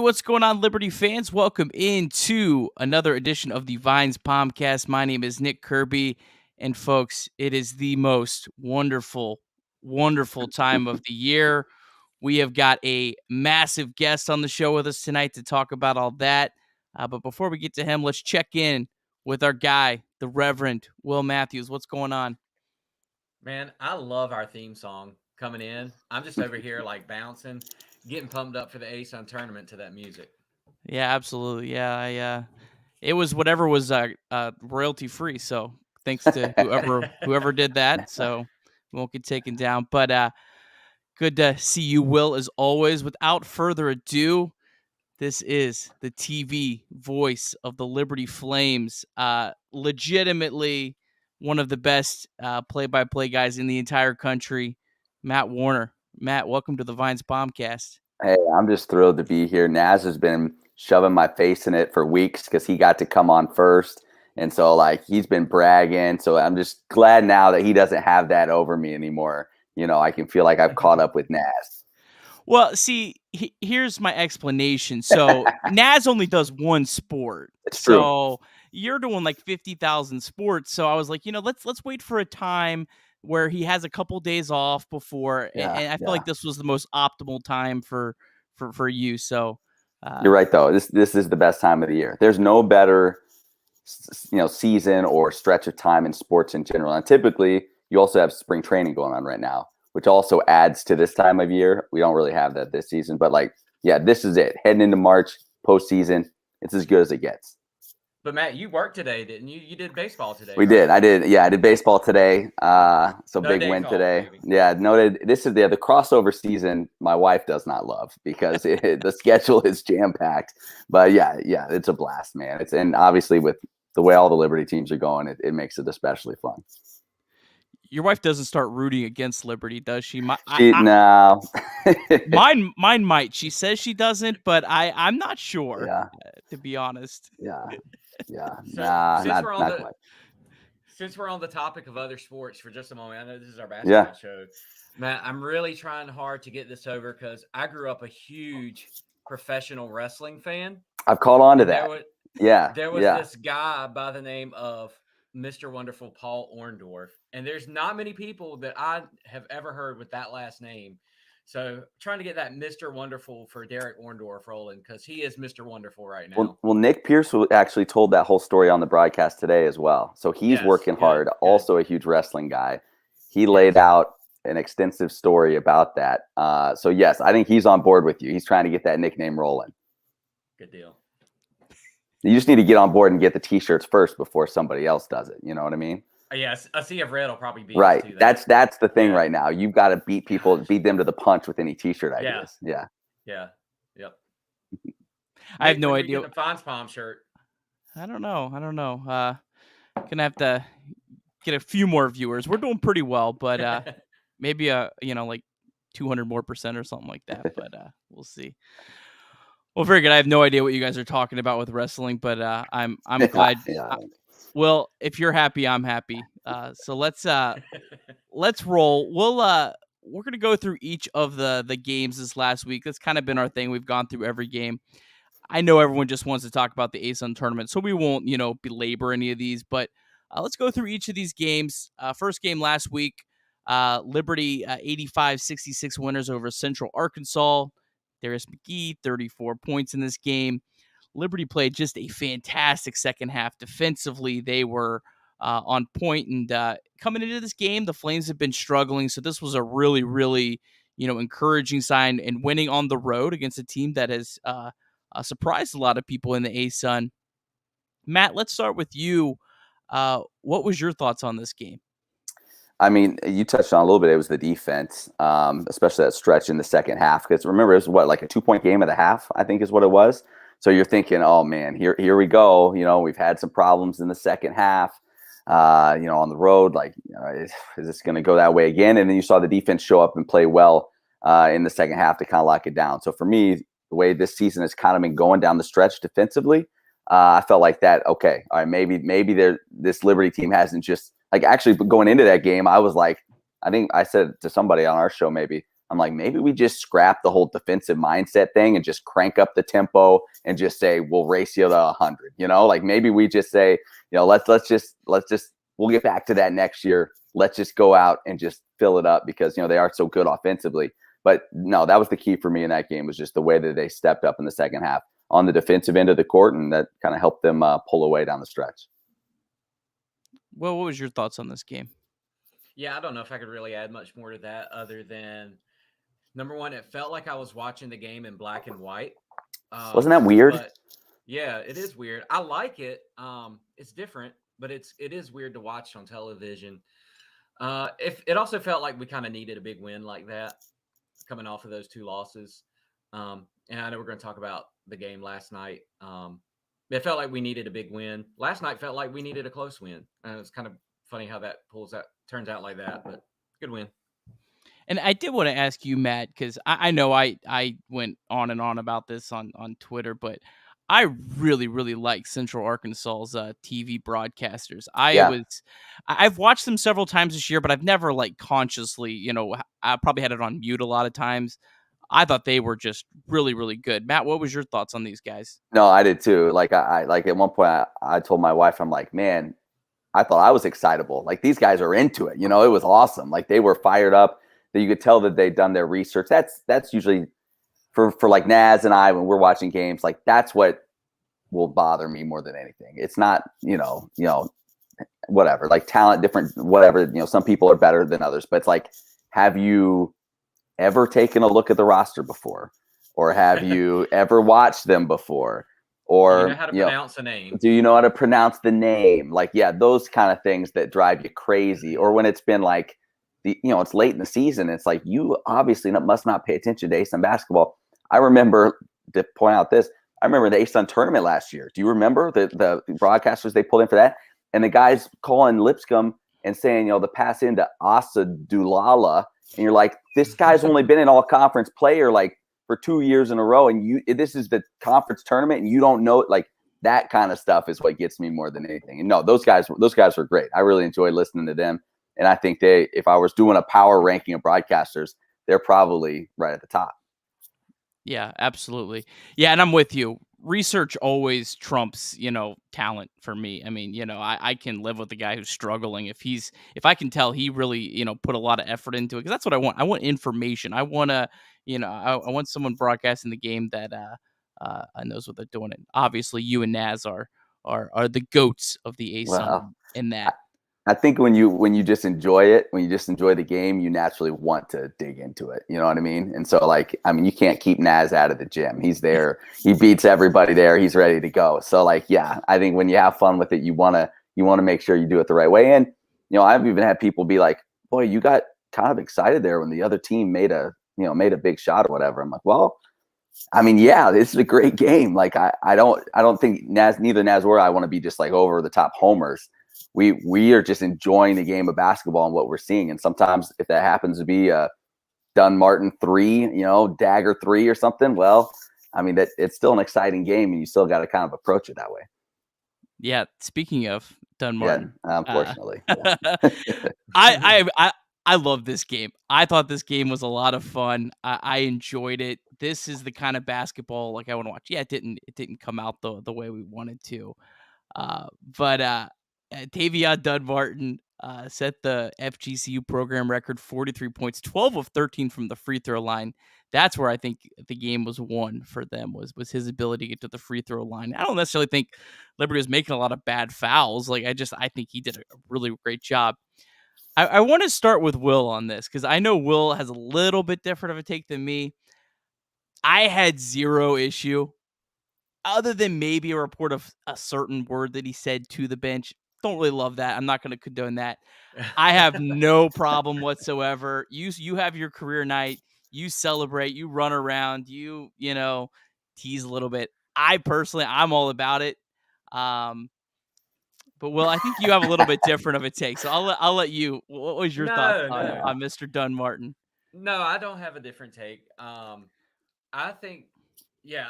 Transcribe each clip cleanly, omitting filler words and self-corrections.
what's going on, Liberty fans? Welcome into another edition of the VinesPomcast. My name is Nick Kirby, and folks, it is the most wonderful, wonderful time of the year. We have got a massive guest on the show with us tonight to talk about all that. But before we get to him, let's check in with our guy, the Reverend Will Matthews. What's going on? Man, I love our theme song coming in. I'm just over here like bouncing, getting pumped up for the ASUN Tournament to that music. Yeah, absolutely. Yeah, it was whatever was royalty free. So thanks to whoever did that. So we won't get taken down. But good to see you, Will, as always. Without further ado, this is the TV voice of the Liberty Flames. Legitimately one of the best play-by-play guys in the entire country, Matt Warner. Matt, welcome to the VinesPomcast. Hey, I'm just thrilled to be here. Naz has been shoving my face in it for weeks because he got to come on first. And so, like, he's been bragging. So I'm just glad now that he doesn't have that over me anymore. You know, I can feel like I've caught up with Naz. Well, see, here's my explanation. So Naz only does one sport. It's true. So you're doing like 50,000 sports. So I was like, let's wait for a time where he has a couple days off before. And I feel like this was the most optimal time for you. So you're right, though. This is the best time of the year. There's no better, season or stretch of time in sports in general. And typically, you also have spring training going on right now, which also adds to this time of year. We don't really have that this season, but this is it. Heading into March, postseason, it's as good as it gets. But Matt, you worked today, didn't you? You did baseball today. We did. I did. Yeah, I did baseball today. So big win today. Maybe. Yeah, noted. This is the crossover season. My wife does not love because the schedule is jam packed. But yeah, it's a blast, man. And obviously with the way all the Liberty teams are going, it makes it especially fun. Your wife doesn't start rooting against Liberty, does she? No. Mine might. She says she doesn't, but I'm not sure. Yeah. To be honest. Yeah. Since we're on the topic of other sports for just a moment, I know this is our basketball show. Matt, I'm really trying hard to get this over because I grew up a huge professional wrestling fan. I've caught on to that. There was this guy by the name of Mr. Wonderful Paul Orndorff, and there's not many people that I have ever heard with that last name. So trying to get that Mr. Wonderful for Derek Orndorff rolling because he is Mr. Wonderful right now. Well, Nick Pierce actually told that whole story on the broadcast today as well. So he's working hard. Good. Also a huge wrestling guy. He laid out an extensive story about that. So yes, I think he's on board with you. He's trying to get that nickname rolling. Good deal. You just need to get on board and get the T-shirts first before somebody else does it. You know what I mean? Yes, a sea of red will probably be right. That's the thing right now. You've got to beat them to the punch with any T-shirt ideas. Yeah. Yep. I have no idea. The VinesPom shirt. I don't know. Gonna have to get a few more viewers. We're doing pretty well, but maybe like 200% more or something like that. But we'll see. Well, very good. I have no idea what you guys are talking about with wrestling, but I'm glad. Well, if you're happy, I'm happy. So let's roll. We're gonna go through each of the games this last week. That's kind of been our thing. We've gone through every game. I know everyone just wants to talk about the ASUN tournament, so we won't belabor any of these. But let's go through each of these games. First game last week, Liberty 85-66 winners over Central Arkansas. Darius McGee, 34 points in this game. Liberty played just a fantastic second half defensively. They were on point, and coming into this game, the Flames have been struggling. So this was a really, really, encouraging sign. And winning on the road against a team that has surprised a lot of people in the ASUN. Matt, let's start with you. What was your thoughts on this game? I mean, you touched on a little bit. It was the defense, especially that stretch in the second half. Because remember, it was like a 2-point game at the half, I think is what it was. So you're thinking, oh man, here we go. We've had some problems in the second half. On the road, is this going to go that way again? And then you saw the defense show up and play well in the second half to kind of lock it down. So for me, the way this season has kind of been going down the stretch defensively, I felt like that. Okay, all right, maybe this Liberty team hasn't just actually going into that game. I was like, I think I said to somebody on our show, maybe I'm like, maybe we just scrap the whole defensive mindset thing and just crank up the tempo and just say, we'll race you to 100, like maybe we just say, let's just, we'll get back to that next year. Let's just go out and just fill it up because, they are so good offensively. But no, that was the key for me in that game, was just the way that they stepped up in the second half on the defensive end of the court. And that kind of helped them pull away down the stretch. Well, what was your thoughts on this game? Yeah, I don't know if I could really add much more to that other than, number one, it felt like I was watching the game in black and white. Wasn't that weird? But yeah, it is weird. I like it. It's different, but it is weird to watch on television. It also felt like we kind of needed a big win like that coming off of those 2 losses. And I know we're going to talk about the game last night. It felt like we needed a big win. Last night felt like we needed a close win. And it's kind of funny how that turns out like that, but good win. And I did want to ask you, Matt, because I know I went on and on about this on Twitter, but I really, really like Central Arkansas's TV broadcasters. I've watched them several times this year, but I've never consciously, I probably had it on mute a lot of times. I thought they were just really, really good. Matt, what was your thoughts on these guys? No, I did too. I at one point I told my wife, I'm like, man, I thought I was excitable. Like, these guys are into it. It was awesome. Like, they were fired up. That you could tell that they'd done their research. That's usually for like Naz and I, when we're watching games, like that's what will bother me more than anything. It's not, whatever, like talent, different, whatever, some people are better than others, but it's like, have you ever taken a look at the roster before? Or have you ever watched them before? Or do you know how to pronounce a name? Do you know how to pronounce the name? Like, yeah, those kind of things that drive you crazy. Or when it's been like, it's late in the season. It's like, you obviously must not pay attention to ASUN basketball. I remember, to point out this, I remember the ASUN tournament last year. Do you remember the broadcasters they pulled in for that? And the guys calling Lipscomb and saying, the pass into Asa Dulala. And you're like, this guy's only been an all conference player for 2 years in a row. And this is the conference tournament and you don't know it. Like, that kind of stuff is what gets me more than anything. And no, those guys were great. I really enjoyed listening to them. And I think if I was doing a power ranking of broadcasters, they're probably right at the top. Yeah, absolutely. Yeah, and I'm with you. Research always trumps, talent for me. I mean, I can live with the guy who's struggling if I can tell he really, put a lot of effort into it, because that's what I want. I want information. I want to, I want someone broadcasting the game that knows what they're doing. And obviously, you and Naz are the goats of the ASUN in that. I think when you just enjoy it, when you just enjoy the game, you naturally want to dig into it. You know what I mean? And so, you can't keep Naz out of the gym. He's there. He beats everybody there. He's ready to go. So, yeah, I think when you have fun with it, you want to make sure you do it the right way. And, I've even had people be like, boy, you got kind of excited there when the other team made a big shot or whatever. I'm like, well, I mean, yeah, this is a great game. Like, I don't think neither Naz or I want to be just over the top homers. We are just enjoying the game of basketball and what we're seeing. And sometimes if that happens to be a Dunmartin 3, dagger 3 or something, well, I mean, that it's still an exciting game and you still got to kind of approach it that way. Yeah. Speaking of Dunmartin, yeah, unfortunately, I love this game. I thought this game was a lot of fun. I enjoyed it. This is the kind of basketball I want to watch. Yeah, it didn't come out the way we wanted to. But Tavion Dunmartin set the FGCU program record, 43 points, 12 of 13 from the free throw line. That's where I think the game was won for them, was his ability to get to the free throw line. I don't necessarily think Liberty was making a lot of bad fouls. I think he did a really great job. I want to start with Will on this, because I know Will has a little bit different of a take than me. I had zero issue, other than maybe a report of a certain word that he said to the bench. Don't really love that. I'm not going to condone that. I have no problem whatsoever. You have your career night. You celebrate. You run around. You tease a little bit. I'm all about it. But Will, I think you have a little bit different of a take. So I'll let you. What was your thoughts on Mr. Dunmartin? No, I don't have a different take. I think, yeah,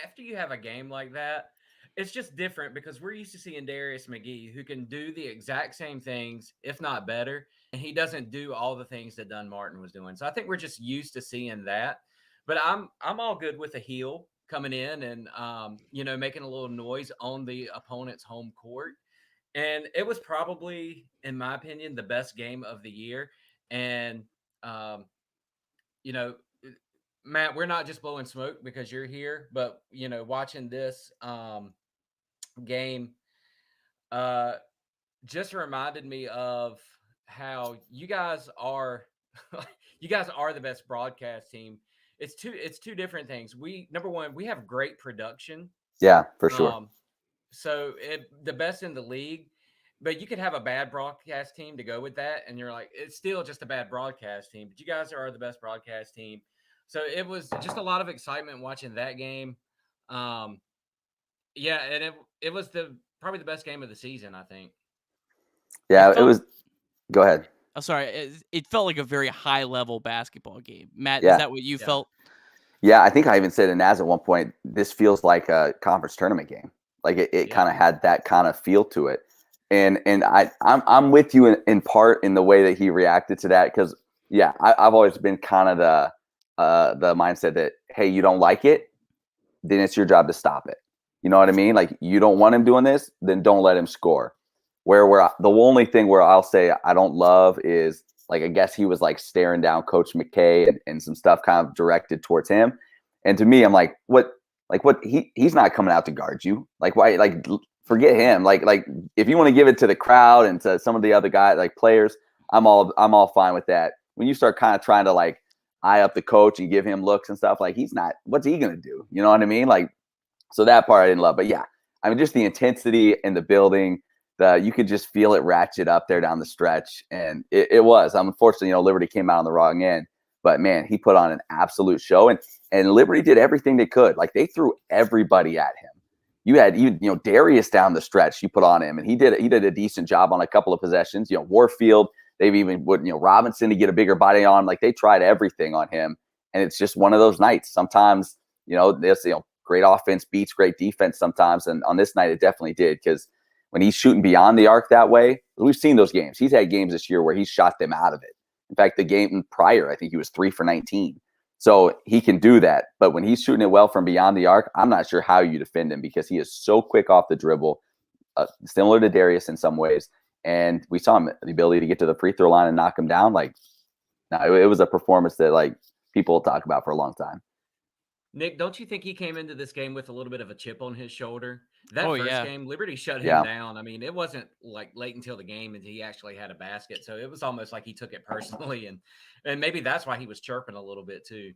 after you have a game like that, it's just different because we're used to seeing Darius McGee, who can do the exact same things, if not better, and he doesn't do all the things that Dunn Martin was doing. So I think we're just used to seeing that. But I'm all good with a heel coming in and making a little noise on the opponent's home court. And it was probably, in my opinion, the best game of the year. And um, you know, Matt, we're not just blowing smoke because you're here, but watching this game uh just reminded me of how you guys are you guys are the best broadcast team. It's two different things. Number one, we have great production. Yeah, for sure. So the best in the league, but you could have a bad broadcast team to go with that, and you're like, it's still just a bad broadcast team. But you guys are the best broadcast team. So it was just a lot of excitement watching that game. Yeah, and it was probably the best game of the season, I think. Yeah, it was. Go ahead. Oh, sorry. It felt like a very high level basketball game. Matt, Yeah. Is that what you felt? Yeah, I think I even said to Naz at one point, this feels like a conference tournament game. Like it kind of had that kind of feel to it. And I'm with you in part in the way that he reacted to that, because I've always been kind of the mindset that, hey, you don't like it, then it's your job to stop it. You know what I mean? Like, you don't want him doing this, then don't let him score. The only thing where I'll say I don't love is, like, I guess he was like staring down Coach McKay and some stuff kind of directed towards him. And to me, I'm like, what? He's not coming out to guard you. Like, why? Like, forget him. Like if you want to give it to the crowd and to some of the other guys, like players, I'm all fine with that. When you start kind of trying to like eye up the coach and give him looks and stuff, like, he's not. What's he gonna do? You know what I mean? Like, so that part I didn't love. But yeah, I mean, just the intensity in the building. You could just feel it ratchet up there down the stretch, and it was. Unfortunately, Liberty came out on the wrong end, but man, he put on an absolute show, and Liberty did everything they could. Like, they threw everybody at him. You had Darius down the stretch. You put on him, and he did a decent job on a couple of possessions. Warfield, they've even put Robinson to get a bigger body on him. Like, they tried everything on him, and it's just one of those nights. Sometimes this great offense beats great defense sometimes, and on this night it definitely did, because when he's shooting beyond the arc that way, we've seen those games. He's had games this year where he's shot them out of it. In fact, the game prior, I think he was 3 for 19. So he can do that. But when he's shooting it well from beyond the arc, I'm not sure how you defend him, because he is so quick off the dribble, similar to Darius in some ways. And we saw him, the ability to get to the free throw line and knock him down. Like, no, it was a performance that, like, people will talk about for a long time. Nick, don't you think he came into this game with a little bit of a chip on his shoulder? That first game, Liberty shut him down. I mean, it wasn't like late until the game until he actually had a basket. So it was almost like he took it personally, and maybe that's why he was chirping a little bit too.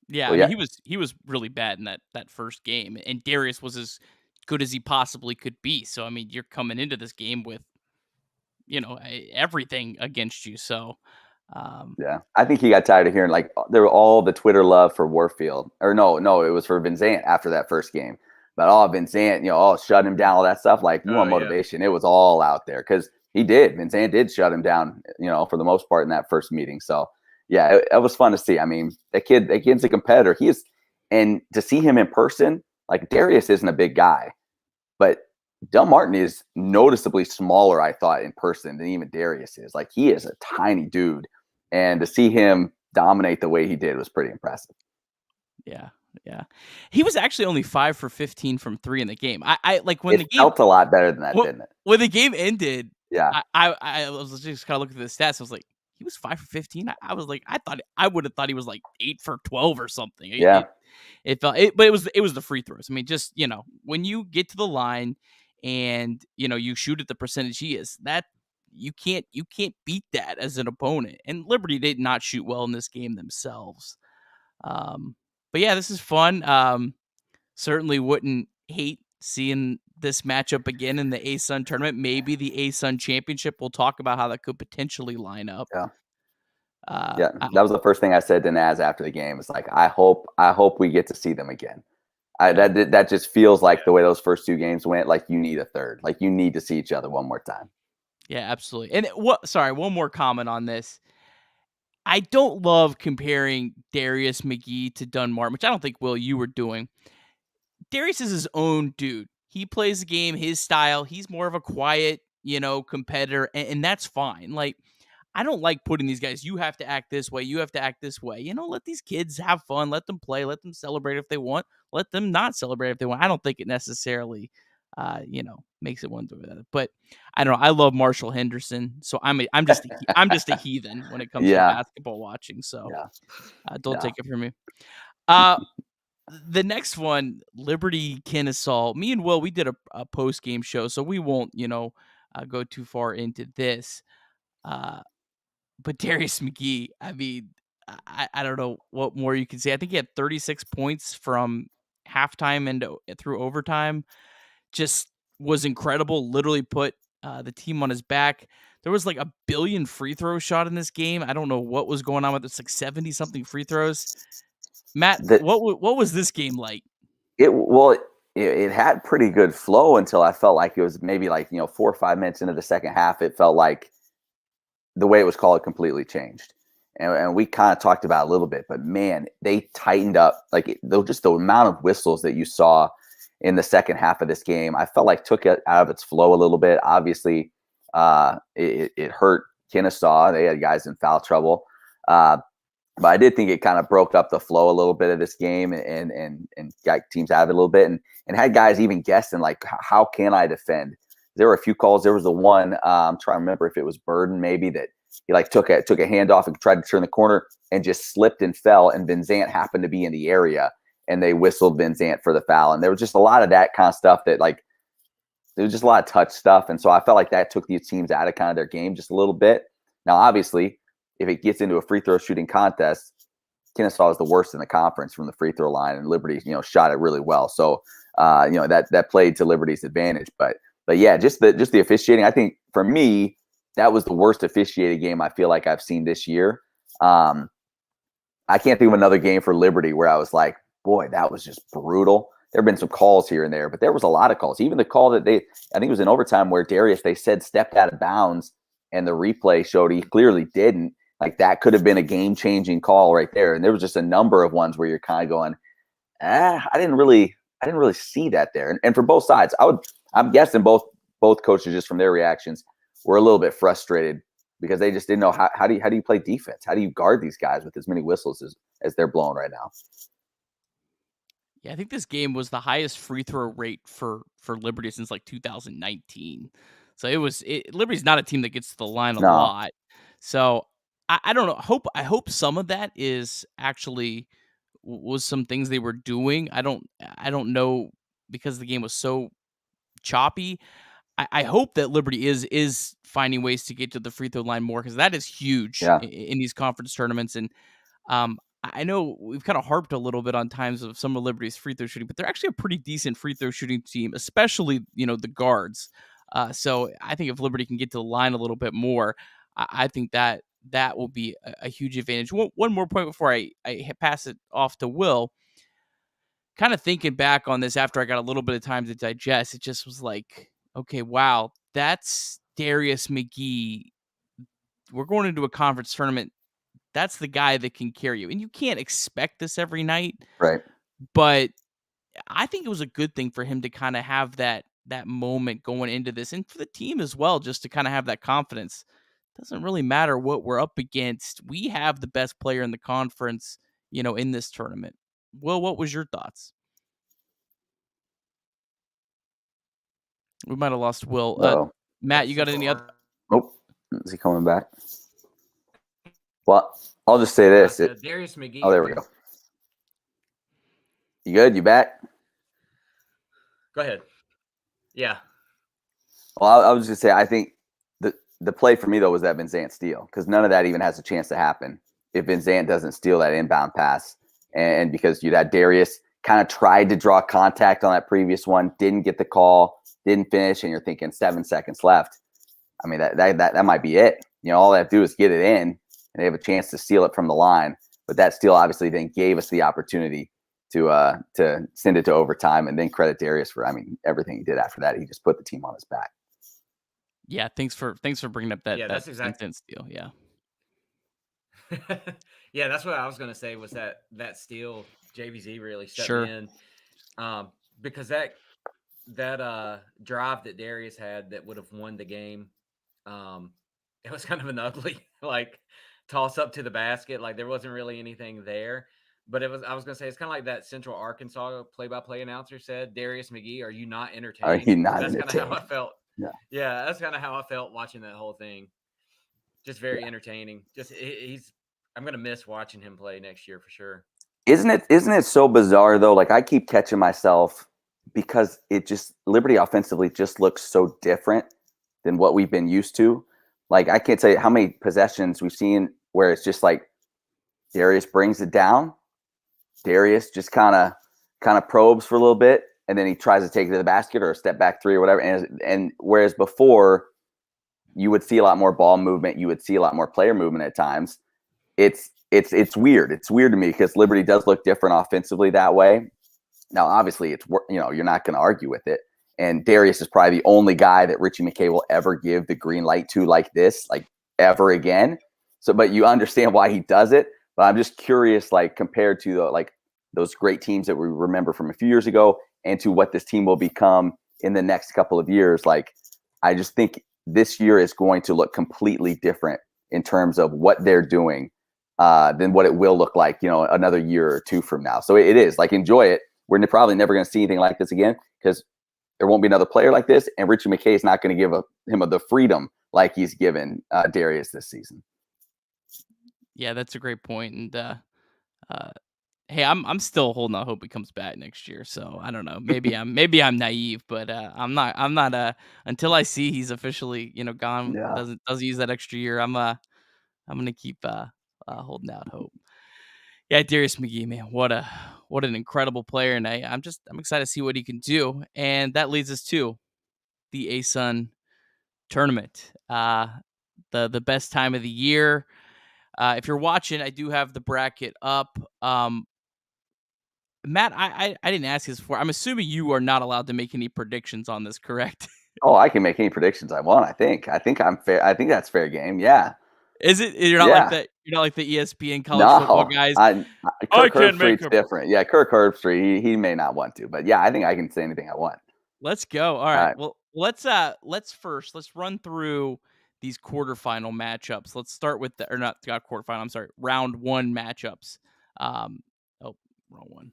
Yeah, I mean, he was really bad in that first game, and Darius was as good as he possibly could be. So I mean, you're coming into this game with everything against you. So I think he got tired of hearing, like, there were all the Twitter love for Warfield, or no, it was for Van Zandt after that first game. But Van Zandt, shut him down, all that stuff. Like, you want motivation? Yeah. It was all out there, because Van Zandt did shut him down, for the most part in that first meeting. So yeah, it was fun to see. I mean, that kid's a competitor. He is, and to see him in person, like, Darius isn't a big guy, but Del Martin is noticeably smaller, I thought, in person than even Darius is. Like, he is a tiny dude. And to see him dominate the way he did was pretty impressive. Yeah. He was actually only 5 for 15 from 3 in the game. I like when the game felt a lot better than that, didn't it? When the game ended, yeah, I was just kind of looking at the stats. I was like, he was 5 for 15. I was like, I would have thought he was like 8 for 12 or something. Yeah, it felt but it was the free throws. I mean, just when you get to the line and you shoot at the percentage he is, that you can't beat that as an opponent. And Liberty did not shoot well in this game themselves. But yeah, this is fun. Certainly wouldn't hate seeing this matchup again in the ASUN tournament. Maybe the ASUN championship. We'll talk about how that could potentially line up. Yeah. That was the first thing I said to Naz after the game. It's like, I hope we get to see them again. That just feels like the way those first 2 games went. Like, you need a third. Like, you need to see each other one more time. Yeah, absolutely. And one more comment on this. I don't love comparing Darius McGee to Dunn Martin, which I don't think, Will, you were doing. Darius is his own dude. He plays the game his style. He's more of a quiet, competitor, and that's fine. Like, I don't like putting these guys, you have to act this way, you have to act this way. Let these kids have fun, let them play, let them celebrate if they want, let them not celebrate if they want. I don't think it necessarily, makes it one to the other. But I don't know. I love Marshall Henderson, so I'm just a heathen when it comes to Yeah. basketball watching. So Yeah. don't Yeah. take it from me. The next one, Liberty Kennesaw. Me and Will, we did a post game show, so we won't, go too far into this. But Darius McGee, I mean, I don't know what more you can say. I think he had 36 points from halftime and through overtime. Just was incredible. Literally put the team on his back. There was like a billion free throw shot in this game. I don't know what was going on with this, like 70 something free throws. Matt, what was this game like? It had pretty good flow until I felt like it was maybe 4 or 5 minutes into the second half. It felt like the way it was called completely changed. And we kind of talked about it a little bit, but man, they tightened up just the amount of whistles that you saw in the second half of this game. I felt like took it out of its flow a little bit. Obviously, it hurt Kennesaw. They had guys in foul trouble. But I did think it kind of broke up the flow a little bit of this game and got teams out of it a little bit and had guys even guessing like, how can I defend? There were a few calls. There was the one, I'm trying to remember if it was Burden maybe, that he took a handoff and tried to turn the corner and just slipped and fell, and Van Zant happened to be in the area and they whistled Van Zant for the foul. And there was just a lot of that kind of stuff that there was just a lot of touch stuff. And so I felt like that took these teams out of kind of their game just a little bit. Now, obviously, if it gets into a free throw shooting contest, Kennesaw is the worst in the conference from the free throw line, and Liberty, shot it really well. So, that played to Liberty's advantage. But yeah, just the officiating. I think for me, that was the worst officiated game I feel like I've seen this year. I can't think of another game for Liberty where I was like, boy, that was just brutal. There have been some calls here and there, but there was a lot of calls. Even the call that I think it was in overtime where Darius, they said stepped out of bounds, and the replay showed he clearly didn't. Like that could have been a game-changing call right there. And there was just a number of ones where you're kind of going, I didn't really see that there. And for both sides, I'm guessing both coaches, just from their reactions, were a little bit frustrated because they just didn't know how do you play defense? How do you guard these guys with as many whistles as they're blowing right now? Yeah, I think this game was the highest free throw rate for Liberty since like 2019. So Liberty's not a team that gets to the line a lot. So I don't know. I hope some of that is actually was some things they were doing. I don't know, because the game was so choppy. I hope that Liberty is finding ways to get to the free throw line more, because that is huge in these conference tournaments. And I know we've kind of harped a little bit on times of some of Liberty's free throw shooting, but they're actually a pretty decent free throw shooting team, especially the guards. So I think if Liberty can get to the line a little bit more, I think that will be a huge advantage. One more point before I pass it off to Will. Kind of thinking back on this after I got a little bit of time to digest, it just was like, okay, wow, that's Darius McGee. We're going into a conference tournament. That's the guy that can carry you. And you can't expect this every night. Right. But I think it was a good thing for him to kind of have that moment going into this, and for the team as well, just to kind of have that confidence. Doesn't really matter what we're up against. We have the best player in the conference, in this tournament. Will, what was your thoughts? We might have lost Will. Matt, you got any other? Nope. Is he coming back? Well, I'll just say this. Darius McGee. Oh, there we go. You good? You back? Go ahead. Yeah. Well, I was just say I think the play for me though was that Van Zant steal, because none of that even has a chance to happen if Van Zant doesn't steal that inbound pass, and because you'd had Darius kind of tried to draw contact on that previous one, didn't get the call, didn't finish, and you're thinking 7 seconds left. I mean that might be it. All they have to do is get it in, and they have a chance to steal it from the line. But that steal obviously then gave us the opportunity to send it to overtime, and then credit Darius for everything he did after that. He just put the team on his back. Yeah, thanks for bringing up that. Yeah, that's exactly steal. Yeah. Yeah, that's what I was going to say, was that steal JVZ really stepped in, because that drive that Darius had that would have won the game. It was kind of an ugly like toss up to the basket. Like there wasn't really anything there. But I was gonna say it's kind of like that Central Arkansas play-by-play announcer said, Darius McGee, are you not Are entertained? you not That's kind of how I entertained? felt. Yeah. Yeah, that's kind of how I felt watching that whole thing. Just very entertaining. Just he's I'm gonna miss watching him play next year for sure. Isn't it so bizarre though? Like I keep catching myself because it just Liberty offensively just looks so different than what we've been used to. Like I can't tell you how many possessions we've seen where it's just like Darius brings it down. Darius just kind of probes for a little bit, and then he tries to take it to the basket or a step back three or whatever. And whereas before you would see a lot more ball movement, you would see a lot more player movement at times. It's weird. It's weird to me because Liberty does look different offensively that way. Now, obviously, you're not going to argue with it. And Darius is probably the only guy that Richie McKay will ever give the green light to like this, like ever again. So, but you understand why he does it. But I'm just curious, like compared to those great teams that we remember from a few years ago, and to what this team will become in the next couple of years. Like, I just think this year is going to look completely different in terms of what they're doing than what it will look like, another year or two from now. So it is like, enjoy it. We're probably never going to see anything like this again because there won't be another player like this, and Richie McKay is not going to give him the freedom like he's given Darius this season. Yeah, that's a great point. And hey, I'm still holding out hope he comes back next year. So I don't know. Maybe I'm naive, but I'm not until I see he's officially gone. Yeah. Doesn't use that extra year. I'm gonna keep holding out hope. Yeah, Darius McGee, man, what an incredible player, and I'm excited to see what he can do. And that leads us to the ASUN Tournament, the best time of the year. If you're watching, I do have the bracket up. Matt, I didn't ask this before. I'm assuming you are not allowed to make any predictions on this, correct? Oh, I can make any predictions I want. I think I'm fair. I think that's fair game. Yeah. Is it? You're not like that. You're not like the ESPN college football guys. Kirk Herbstreit's different. Yeah, Kirk Herbstreit, he may not want to, but yeah, I think I can say anything I want. Let's go. All right. Well, let's run through these quarterfinal matchups. Let's start with quarterfinal. I'm sorry, round one matchups. Wrong one.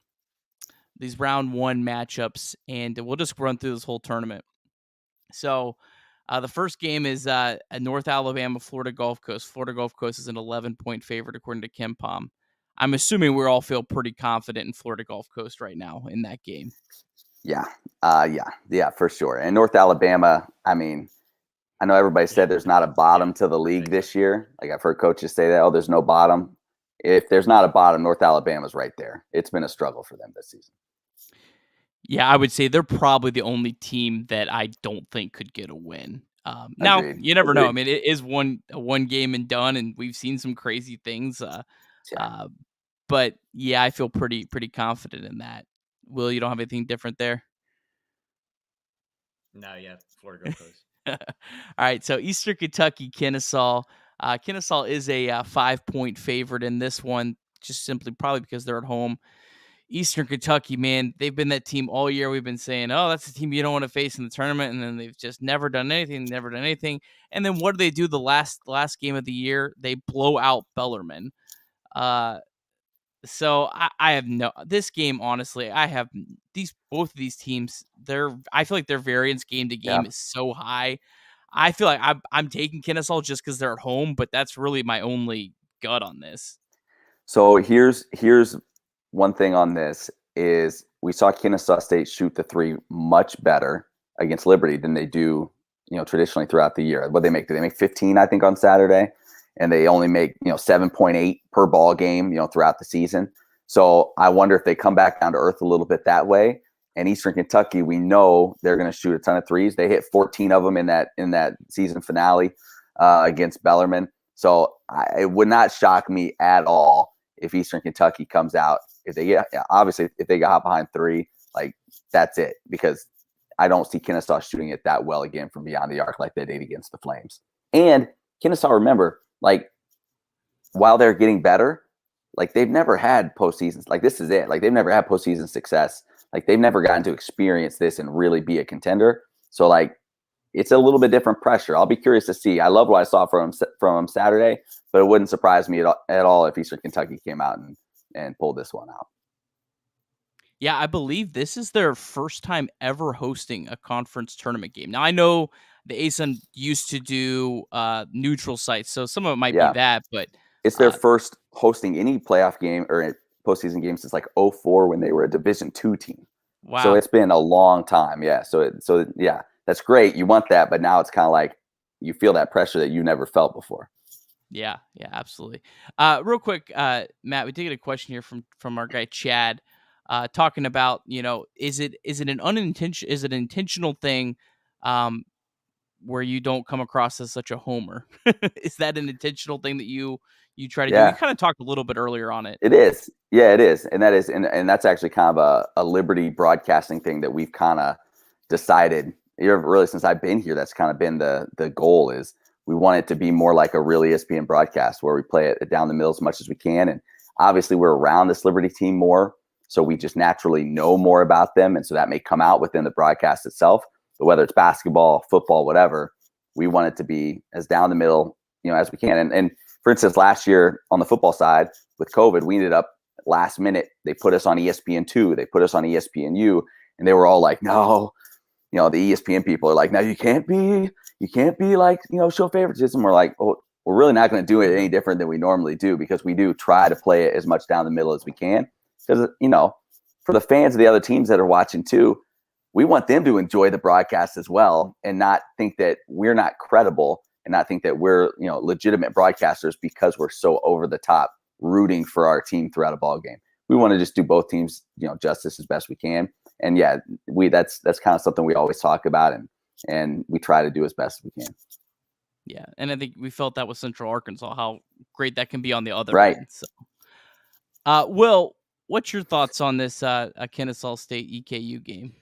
These round one matchups, and we'll just run through this whole tournament. So, the first game is at North Alabama, Florida Gulf Coast. Florida Gulf Coast is an 11-point favorite according to KenPom. I'm assuming we all feel pretty confident in Florida Gulf Coast right now in that game. Yeah, for sure. And North Alabama, I mean, I know everybody said there's not a bottom to the league this year. Like I've heard coaches say that, there's no bottom. If there's not a bottom, North Alabama's right there. It's been a struggle for them this season. Yeah, I would say they're probably the only team that I don't think could get a win. Now, you never know. I mean, it is one game and done, and we've seen some crazy things. But yeah, I feel pretty confident in that. Will, you don't have anything different there? No, yeah, Florida Gulf Coast. All right, so Eastern Kentucky, Kennesaw. Kennesaw is a 5-point favorite in this one, just simply probably because they're at home. Eastern Kentucky, man, they've been that team all year. We've been saying, oh, that's the team you don't want to face in the tournament, and then they've just never done anything. And then what do they do the last game of the year? They blow out Bellarmine. So I have this game, honestly, I have both of these teams. I feel like their variance game to game is so high. I feel like I'm taking Kennesaw just because they're at home, but that's really my only gut on this. So here's one thing on this is we saw Kennesaw State shoot the three much better against Liberty than they do, traditionally throughout the year. What they make? Do they make 15, I think, on Saturday? And they only make, 7.8 per ball game, throughout the season. So I wonder if they come back down to earth a little bit that way. And Eastern Kentucky, we know they're going to shoot a ton of threes. They hit 14 of them in that season finale against Bellarmine. So it would not shock me at all if Eastern Kentucky comes out. If they get hot behind three, like that's it, because I don't see Kennesaw shooting it that well again from beyond the arc like they did against the Flames. And Kennesaw, remember, like while they're getting better, like they've never had postseasons. Like this is it. Like they've never had postseason success Like they've never gotten to experience this and really be a contender. So like it's a little bit different pressure. I'll be curious to see. I love what I saw from him Saturday, but it wouldn't surprise me at all if Eastern Kentucky came out and pulled this one out. Yeah, I believe this is their first time ever hosting a conference tournament game. Now, I know the ASUN used to do neutral sites, so some of it might be Yeah. that, but It's their first hosting any playoff game or postseason game since like 2004 when they were a Division II team. wow. So it's been a long time. Yeah. So yeah, that's great. You want that, but now it's kind of like you feel that pressure that you never felt before. Yeah, absolutely. Real quick, Matt, we did get a question here from our guy Chad, talking about, is it an intentional thing, where you don't come across as such a homer? Is that an intentional thing that you try to do? You kind of talked a little bit earlier on it. It is. Yeah, it is. And that is, and that's actually kind of a Liberty broadcasting thing that we've kind of decided really since I've been here. That's kind of been the goal is we want it to be more like a real ESPN broadcast where we play it down the middle as much as we can. And obviously we're around this Liberty team more, so we just naturally know more about them. And so that may come out within the broadcast itself. But whether it's basketball, football, whatever, we want it to be as down the middle, as we can. And for instance, last year on the football side with COVID, we ended up last minute, they put us on ESPN2, they put us on ESPNU, and they were all like, no, the ESPN people are like, no, you can't be like, show favoritism. We're like, oh, we're really not going to do it any different than we normally do because we do try to play it as much down the middle as we can. Because, for the fans of the other teams that are watching too, we want them to enjoy the broadcast as well and not think that we're not credible and not think that we're, legitimate broadcasters because we're so over the top rooting for our team throughout a ball game. We want to just do both teams, justice as best we can. And yeah, that's kind of something we always talk about and we try to do as best as we can. Yeah, and I think we felt that with Central Arkansas, how great that can be on the other right. end. So, Will, what's your thoughts on this Kennesaw State EKU game?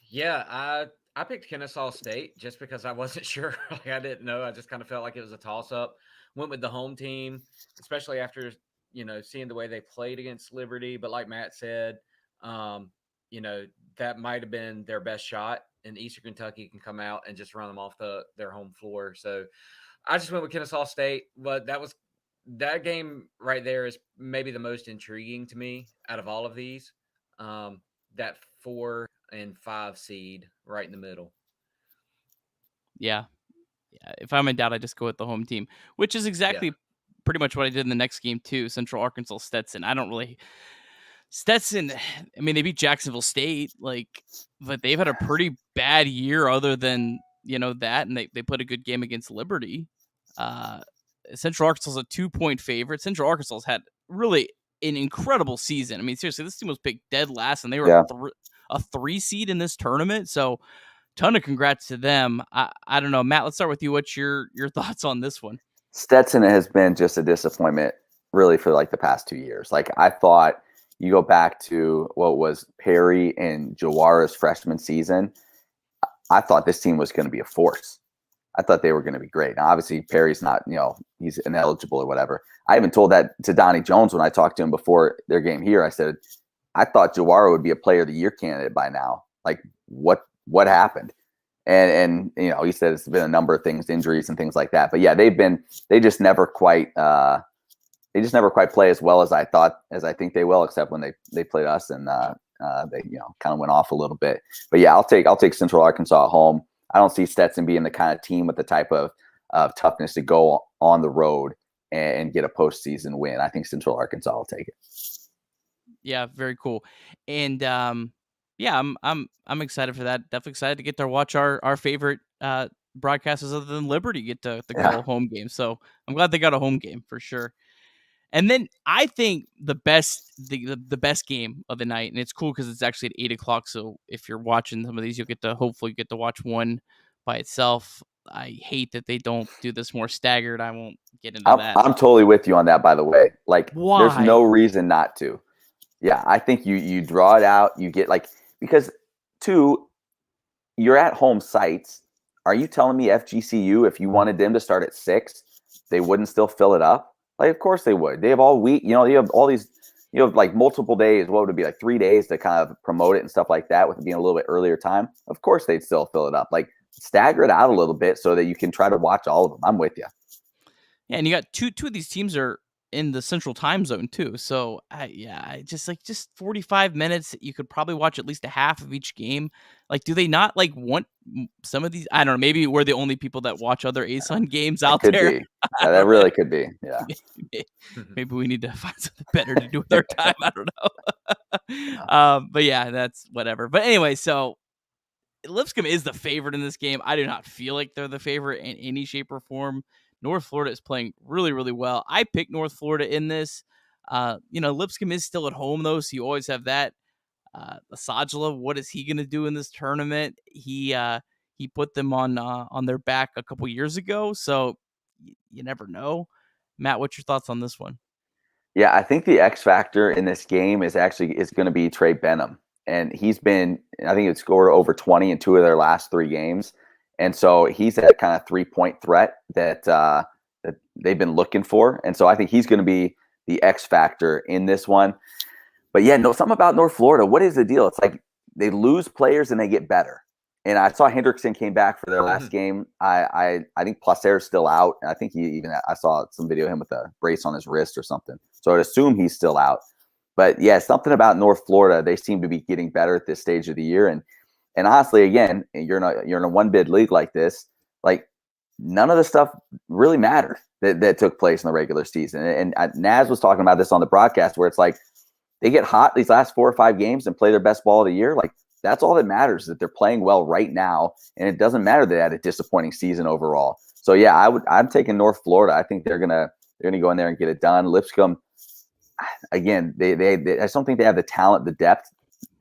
Yeah, I picked Kennesaw State just because I wasn't sure. Like I didn't know. I just kind of felt like it was a toss-up. Went with the home team, especially after seeing the way they played against Liberty. But like Matt said, that might have been their best shot, and Eastern Kentucky can come out and just run them off their home floor. So I just went with Kennesaw State. But that game right there is maybe the most intriguing to me out of all of these. That 4 and 5 seed right in the middle. Yeah. If I'm in doubt, I just go with the home team, which is exactly pretty much what I did in the next game too. Central Arkansas Stetson. Stetson, I mean, they beat Jacksonville State, but they've had a pretty bad year other than, that, and they put a good game against Liberty. Central Arkansas is a 2-point favorite. Central Arkansas has had really an incredible season. I mean, seriously, this team was picked dead last, and they were a 3 seed in this tournament. So, ton of congrats to them. I don't know, Matt. Let's start with you. What's your thoughts on this one? Stetson has been just a disappointment, really, for the past 2 years. I thought you go back to what was Perry and Jawara's freshman season. I thought this team was going to be a force. I thought they were going to be great. Now, obviously, Perry's not, he's ineligible or whatever. I even told that to Donnie Jones when I talked to him before their game here. I said, I thought Jawara would be a player of the year candidate by now. What happened? And he said it's been a number of things, injuries and things like that. But yeah, they just never quite play as well as I think they will, except when they played us and they kind of went off a little bit. But yeah, I'll take Central Arkansas at home. I don't see Stetson being the kind of team with the type of toughness to go on the road and get a postseason win. I think Central Arkansas will take it. Yeah, very cool. And yeah, I'm excited for that. Definitely excited to get to watch our favorite broadcasters other than Liberty get to call a home game. So I'm glad they got a home game for sure. And then I think the best game of the night, and it's cool because it's actually at 8:00. So if you're watching some of these, hopefully get to watch one by itself. I hate that they don't do this more staggered. I won't get into that. I'm totally with you on that, by the way. Why? There's no reason not to. Yeah, I think you draw it out. You get because you're at home sites. Are you telling me FGCU, if you wanted them to start at 6, they wouldn't still fill it up? Of course they would. They have all week. You have all these like multiple days, what would it be, like 3 days to kind of promote it and stuff like that, with it being a little bit earlier time, of course they'd still fill it up. Like, stagger it out a little bit so that you can try to watch all of them. I'm with you. Yeah, and you got two of these teams are in the central time zone too. So I just 45 minutes. You could probably watch at least a half of each game. Like, do they not like want some of these? I don't know. Maybe we're the only people that watch other ASUN games That out could there. be. Yeah, that really could be. Yeah. Maybe we need to find something better to do with our time. I don't know. But yeah, that's whatever. But anyway, so Lipscomb is the favorite in this game. I do not feel like they're the favorite in any shape or form. North Florida is playing really, really well. I picked North Florida in this. Lipscomb is still at home, though, so you always have that. Asajla, what is he going to do in this tournament? He put them on their back a couple years ago, so you never know. Matt, what's your thoughts on this one? Yeah, I think the X factor in this game is going to be Trey Benham. And I think he scored over 20 in 2 of their last 3 games. And so he's that kind of 3-point threat that they've been looking for. And so I think he's going to be the X factor in this one. But yeah, something about North Florida. What is the deal? It's like they lose players and they get better. And I saw Hendrickson came back for their last game. I think Placer's still out. And I think I saw some video of him with a brace on his wrist or something. So I'd assume he's still out. But yeah, something about North Florida. They seem to be getting better at this stage of the year. And honestly, again, you're in a 1-bid league like this. Like, none of the stuff really mattered that took place in the regular season. And Naz was talking about this on the broadcast, where it's like they get hot these last 4 or 5 games and play their best ball of the year. Like, that's all that matters, that they're playing well right now. And it doesn't matter that they had a disappointing season overall. So yeah, I'm taking North Florida. I think they're gonna go in there and get it done. Lipscomb, again, they I just don't think they have the talent, the depth.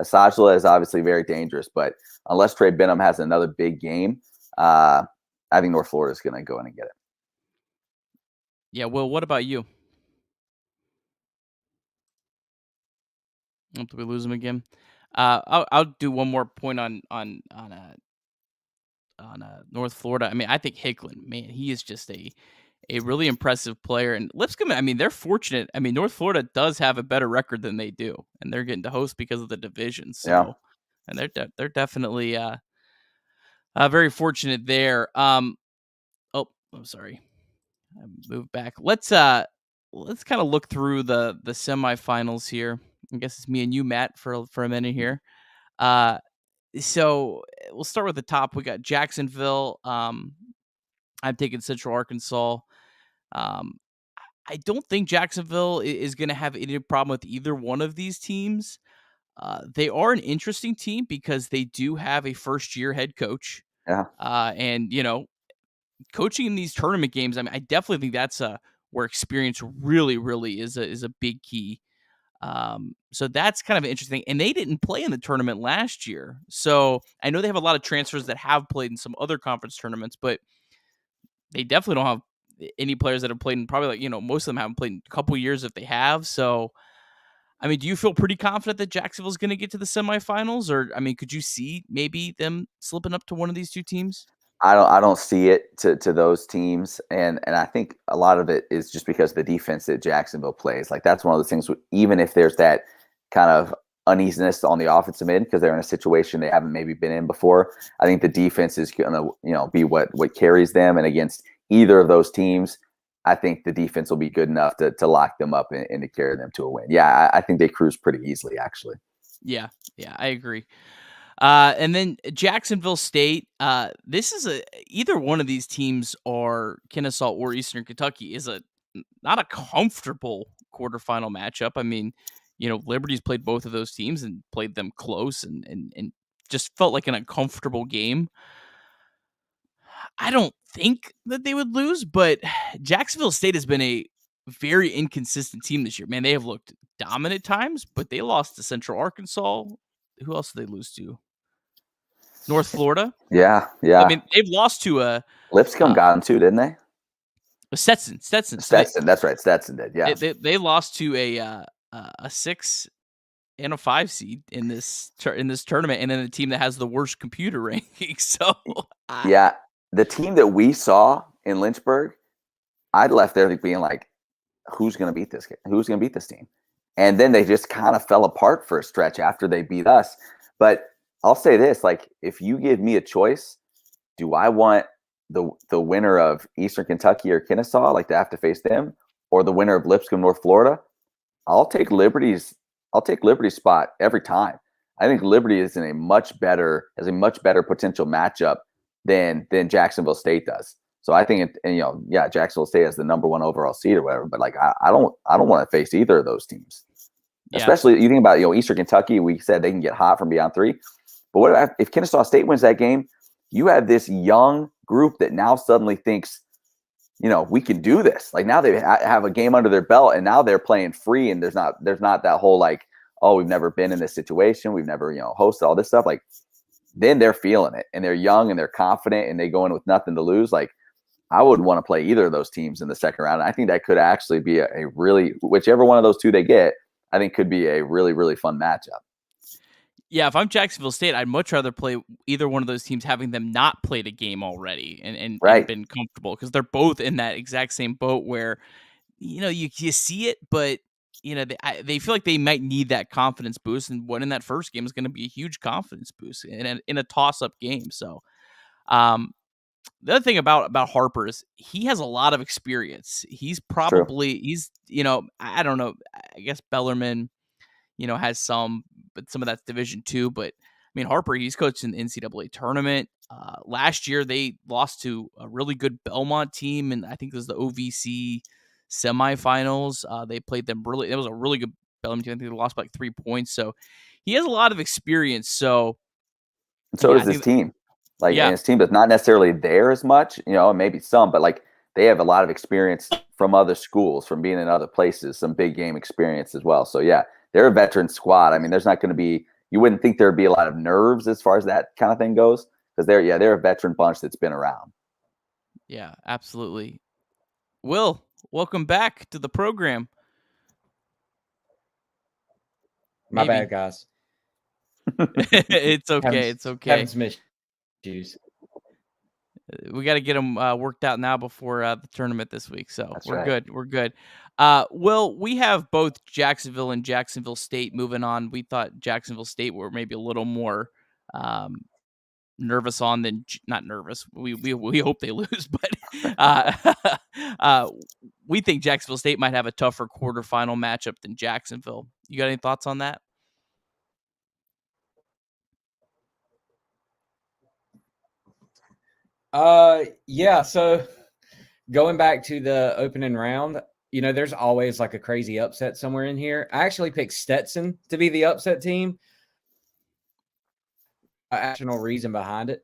Asajla is obviously very dangerous, but unless Trey Benham has another big game, I think North Florida is going to go in and get it. Yeah, Will, what about you? Did we lose him again? I'll do one more point on North Florida. I mean, I think Hicklin, man, he is just a really impressive player. And Lipscomb, I mean, they're fortunate. I mean, North Florida does have a better record than they do, and they're getting to host because of the division. So, yeah. And they're definitely very fortunate there. I'm sorry, I moved back. Let's kind of look through the semifinals here. I guess it's me and you, Matt, for a minute here. So we'll start with the top. We got Jacksonville. I'm taking Central Arkansas. I don't think Jacksonville is going to have any problem with either one of these teams. They are an interesting team because they do have a first-year head coach. Yeah. And, coaching in these tournament games, I mean, I definitely think that's where experience really, really is a big key. So that's kind of interesting. And they didn't play in the tournament last year. So I know they have a lot of transfers that have played in some other conference tournaments, but they definitely don't have any players that have played in probably most of them haven't played in a couple years if they have. So, I mean, do you feel pretty confident that Jacksonville's going to get to the semifinals? Or, I mean, could you see maybe them slipping up to one of these two teams? I don't see it to those teams, and I think a lot of it is just because of the defense that Jacksonville plays. Like, that's one of the things. Even if there's that kind of uneasiness on the offensive end because they're in a situation they haven't maybe been in before, I think the defense is going to be what carries them. And against either of those teams, I think the defense will be good enough to lock them up and to carry them to a win. Yeah, I think they cruise pretty easily, actually. Yeah, I agree. And then Jacksonville State, this is either one of these teams, or Kennesaw or Eastern Kentucky, is not a comfortable quarterfinal matchup. I mean, Liberty's played both of those teams and played them close and just felt like an uncomfortable game. I don't think that they would lose, but Jacksonville State has been a very inconsistent team this year. Man, they have looked dominant times, but they lost to Central Arkansas. Who else did they lose to? North Florida. Yeah. I mean, they've lost to Lipscomb got them too, didn't they? Stetson. That's right. Stetson did. Yeah. They lost to a 6 and a 5 seed in this tournament, and then the team that has the worst computer ranking. So yeah, the team that we saw in Lynchburg, I left there being like, who's going to beat this kid? Who's going to beat this team? And then they just kind of fell apart for a stretch after they beat us. But I'll say this, like, if you give me a choice, do I want the winner of Eastern Kentucky or Kennesaw, like to have to face them, or the winner of Lipscomb, North Florida? I'll take Liberty's spot every time. I think Liberty is has a much better potential matchup than Jacksonville State does. So I think Jacksonville State has the number 1 overall seed or whatever, but like I don't want to face either of those teams. Yeah. Especially you think about Eastern Kentucky, we said they can get hot from beyond 3. But what if Kennesaw State wins that game? You have this young group that now suddenly thinks, we can do this. Like now they have a game under their belt, and now they're playing free, and there's not that whole like, oh, we've never been in this situation, we've never hosted all this stuff. Like then they're feeling it, and they're young and they're confident, and they go in with nothing to lose. Like I wouldn't want to play either of those teams in the second round. And I think that could actually be a really, whichever one of those two they get, I think could be a really, really fun matchup. Yeah, if I'm Jacksonville State, I'd much rather play either one of those teams, having them not played a game already and been comfortable, because they're both in that exact same boat where, you see it, but they feel like they might need that confidence boost, and winning that first game is going to be a huge confidence boost in a toss-up game. So, the other thing about Harper is he has a lot of experience. He's probably I don't know. I guess Bellarmine, has some, but some of that's Division II. But I mean, Harper, he's coached in the NCAA tournament. Last year, they lost to a really good Belmont team, and I think it was the OVC semifinals. They played them it was a really good Belmont team. I think they lost by like 3 points. So he has a lot of experience. So does his team. And his team is not necessarily there as much, maybe some, but like they have a lot of experience from other schools, from being in other places, some big game experience as well. So yeah, they're a veteran squad. I mean, there's not going to be, you wouldn't think there'd be a lot of nerves as far as that kind of thing goes, because they're a veteran bunch that's been around. Yeah, absolutely. Will, welcome back to the program. My bad, guys. It's okay. It's okay. Having some issues. We got to get them worked out now before the tournament this week. So we're good. We're good. Will, we have both Jacksonville and Jacksonville State moving on. We thought Jacksonville State were maybe a little more nervous on than not nervous. We hope they lose, but we think Jacksonville State might have a tougher quarterfinal matchup than Jacksonville. You got any thoughts on that? Yeah. So going back to the opening round, there's always like a crazy upset somewhere in here. I actually picked Stetson to be the upset team. Actual reason behind it.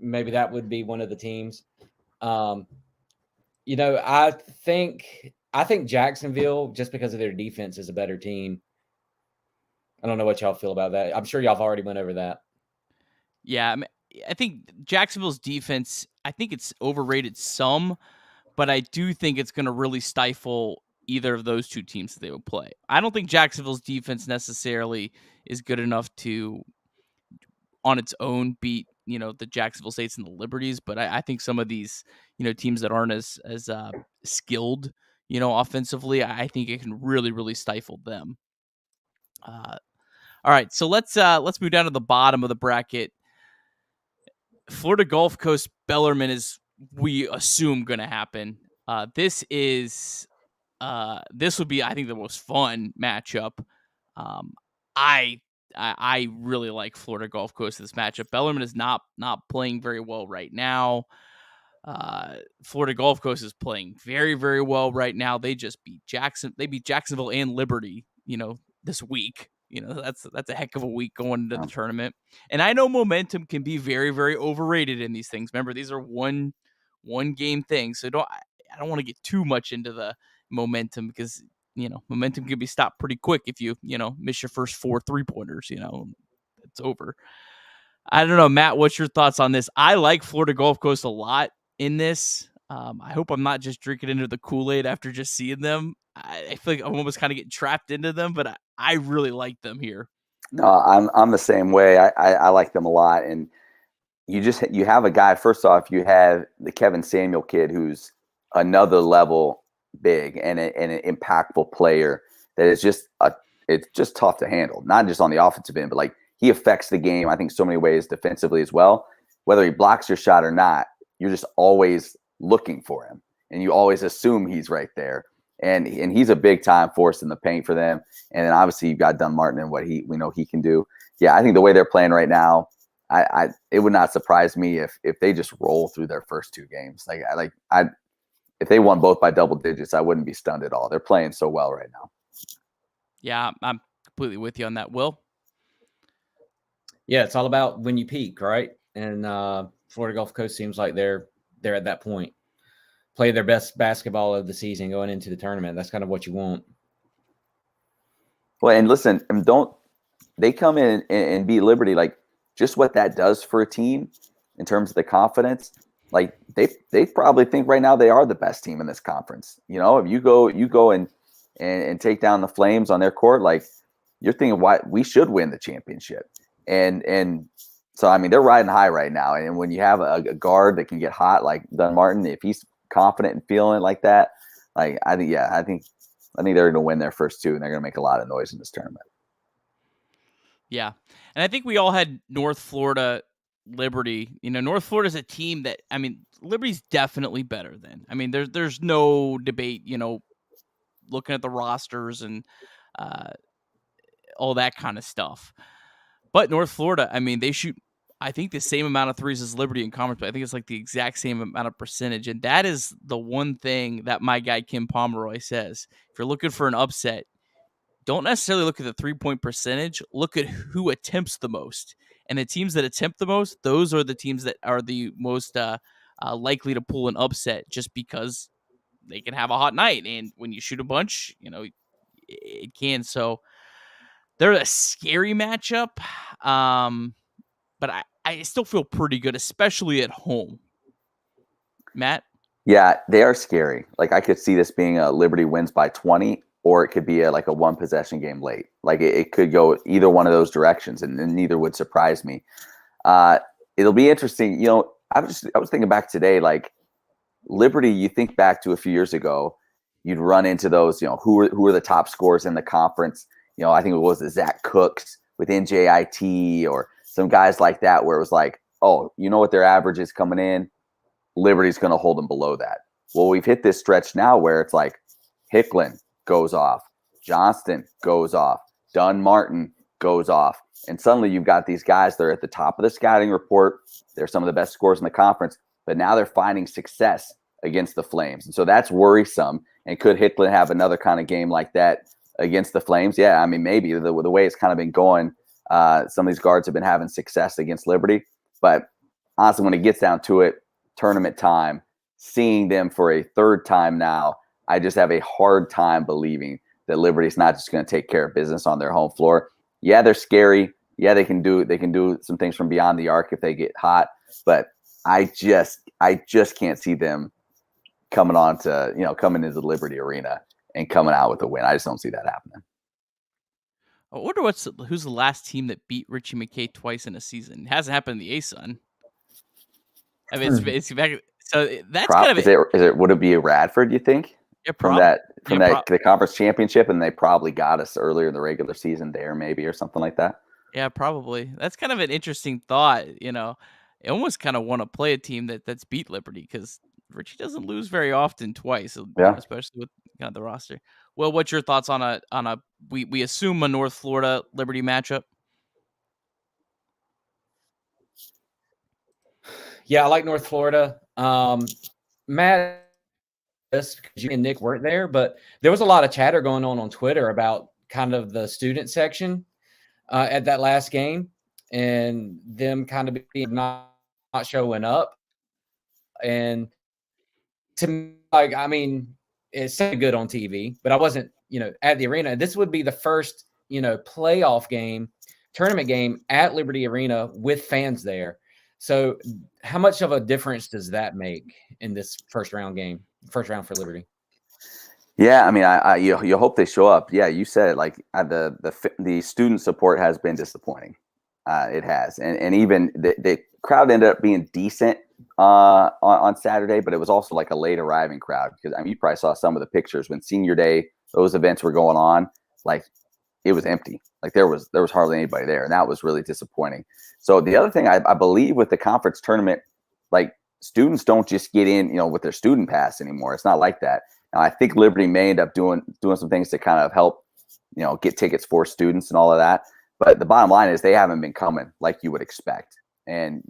Maybe that would be one of the teams. I think Jacksonville, just because of their defense, is a better team. I don't know what y'all feel about that. I'm sure y'all have already went over that. Yeah, I think Jacksonville's defense, I think it's overrated some, but I do think it's going to really stifle either of those two teams that they would play. I don't think Jacksonville's defense necessarily is good enough to, on its own, beat the Jacksonville States and the Liberties, but I think some of these teams that aren't as skilled offensively, I think it can really, really stifle them. All right, so let's move down to the bottom of the bracket. Florida Gulf Coast Bellarmine is, we assume, going to happen. This would be, I think, the most fun matchup. I really like Florida Gulf Coast in this matchup. Bellarmine is not playing very well right now. Florida Gulf Coast is playing very, very well right now. They just beat Jacksonville and Liberty, this week. That's a heck of a week going into the tournament. And I know momentum can be very, very overrated in these things. Remember, these are one game things. So I don't want to get too much into the momentum, because momentum can be stopped pretty quick if you miss your first 4 3-pointers. It's over. I don't know, Matt, what's your thoughts on this? I like Florida Gulf Coast a lot in this. I hope I'm not just drinking into the Kool-Aid after just seeing them. I feel like I'm almost kind of getting trapped into them, but I really like them here. No, I'm the same way. I like them a lot, and you have a guy. First off, you have the Kevin Samuel kid, who's another level big and an impactful player that is it's just tough to handle. Not just on the offensive end, but like he affects the game, I think, so many ways defensively as well. Whether he blocks your shot or not, you're just always looking for him, and you always assume he's right there. And he's a big time force in the paint for them. And then obviously you've got Dunmartin and what we know he can do. Yeah, I think the way they're playing right now, it would not surprise me if they just roll through their first 2 games. If they won both by double digits, I wouldn't be stunned at all. They're playing so well right now. Yeah, I'm completely with you on that, Will. Yeah, it's all about when you peak, right? And Florida Gulf Coast seems like they're at that point. Play their best basketball of the season going into the tournament. That's kind of what you want. Well, and listen, don't they come in and beat Liberty, like just what that does for a team in terms of the confidence. Like they probably think right now they are the best team in this conference. You know, if you go and take down the Flames on their court, like you're thinking, why we should win the championship. And so I mean they're riding high right now. And when you have a guard that can get hot like Dunmartin, if he's confident and feeling like that, like I think they're going to win their first 2, and they're going to make a lot of noise in this tournament. Yeah, and I think we all had North Florida Liberty. You know, North Florida's a team that, I mean, Liberty's definitely better than. I mean, there's no debate. You know, looking at the rosters and all that kind of stuff. But North Florida, I mean, they shoot, I think, the same amount of threes as Liberty in conference, but I think it's like the exact same amount of percentage. And that is the one thing that my guy Kim Pomeroy says. If you're looking for an upset, don't necessarily look at the 3-point percentage. Look at who attempts the most. And the teams that attempt the most, those are the teams that are the most likely to pull an upset just because they can have a hot night. And when you shoot a bunch, you know, it can. So they're a scary matchup. But I still feel pretty good, especially at home. Matt? Yeah, they are scary. Like I could see this being a Liberty wins by 20, or it could be like a 1-possession game late. Like it could go either one of those directions, and neither would surprise me. It'll be interesting. You know, I was thinking back today, like Liberty, you think back to a few years ago, you'd run into those, you know, who are the top scorers in the conference. You know, I think it was Zach Cooks with NJIT or some guys like that, where it was like, oh, you know what their average is coming in? Liberty's going to hold them below that. Well, we've hit this stretch now where it's like Hicklin goes off, Johnston goes off, Dunmartin goes off, and suddenly you've got these guys that are at the top of the scouting report. They're some of the best scorers in the conference, but now they're finding success against the Flames. And so that's worrisome. And could Hicklin have another kind of game like that against the Flames? Yeah, I mean, maybe the way it's kind of been going, some of these guards have been having success against Liberty. But honestly, when it gets down to it, tournament time, seeing them for a 3rd time now, I just have a hard time believing that Liberty's not just going to take care of business on their home floor. Yeah, they're scary. Yeah, they can do some things from beyond the arc if they get hot. But I just can't see them coming into the Liberty Arena and coming out with a win. I just don't see that happening. I wonder who's the last team that beat Richie McKay twice in a season. It hasn't happened in the ASUN. I mean, it's back. So that's kind of would it be a Radford? You think? Yeah, from the conference championship, and they probably got us earlier in the regular season there, maybe, or something like that. Yeah, probably. That's kind of an interesting thought. You know, I almost kind of want to play a team that's beat Liberty because Richie doesn't lose very often twice, especially with kind of the roster. Well, what's your thoughts on a we assume a North Florida Liberty matchup? Yeah, I like North Florida. Matt, because you and Nick weren't there, but there was a lot of chatter going on Twitter about kind of the student section at that last game and them kind of being not showing up. And to me, like, I mean, it's so good on TV, but I wasn't, at the arena. This would be the first, playoff game, tournament game at Liberty Arena with fans there. So how much of a difference does that make in this first round for Liberty? Yeah, I mean, you hope they show up. Yeah, you said it. Like the student support has been disappointing. It has, and even the crowd ended up being decent on Saturday, but it was also like a late arriving crowd because I mean you probably saw some of the pictures when senior day those events were going on. Like it was empty. Like there was hardly anybody there, and that was really disappointing. So the other thing I believe with the conference tournament, like students don't just get in, with their student pass anymore. It's not like that. Now I think Liberty may end up doing some things to kind of help, get tickets for students and all of that. But the bottom line is they haven't been coming like you would expect. And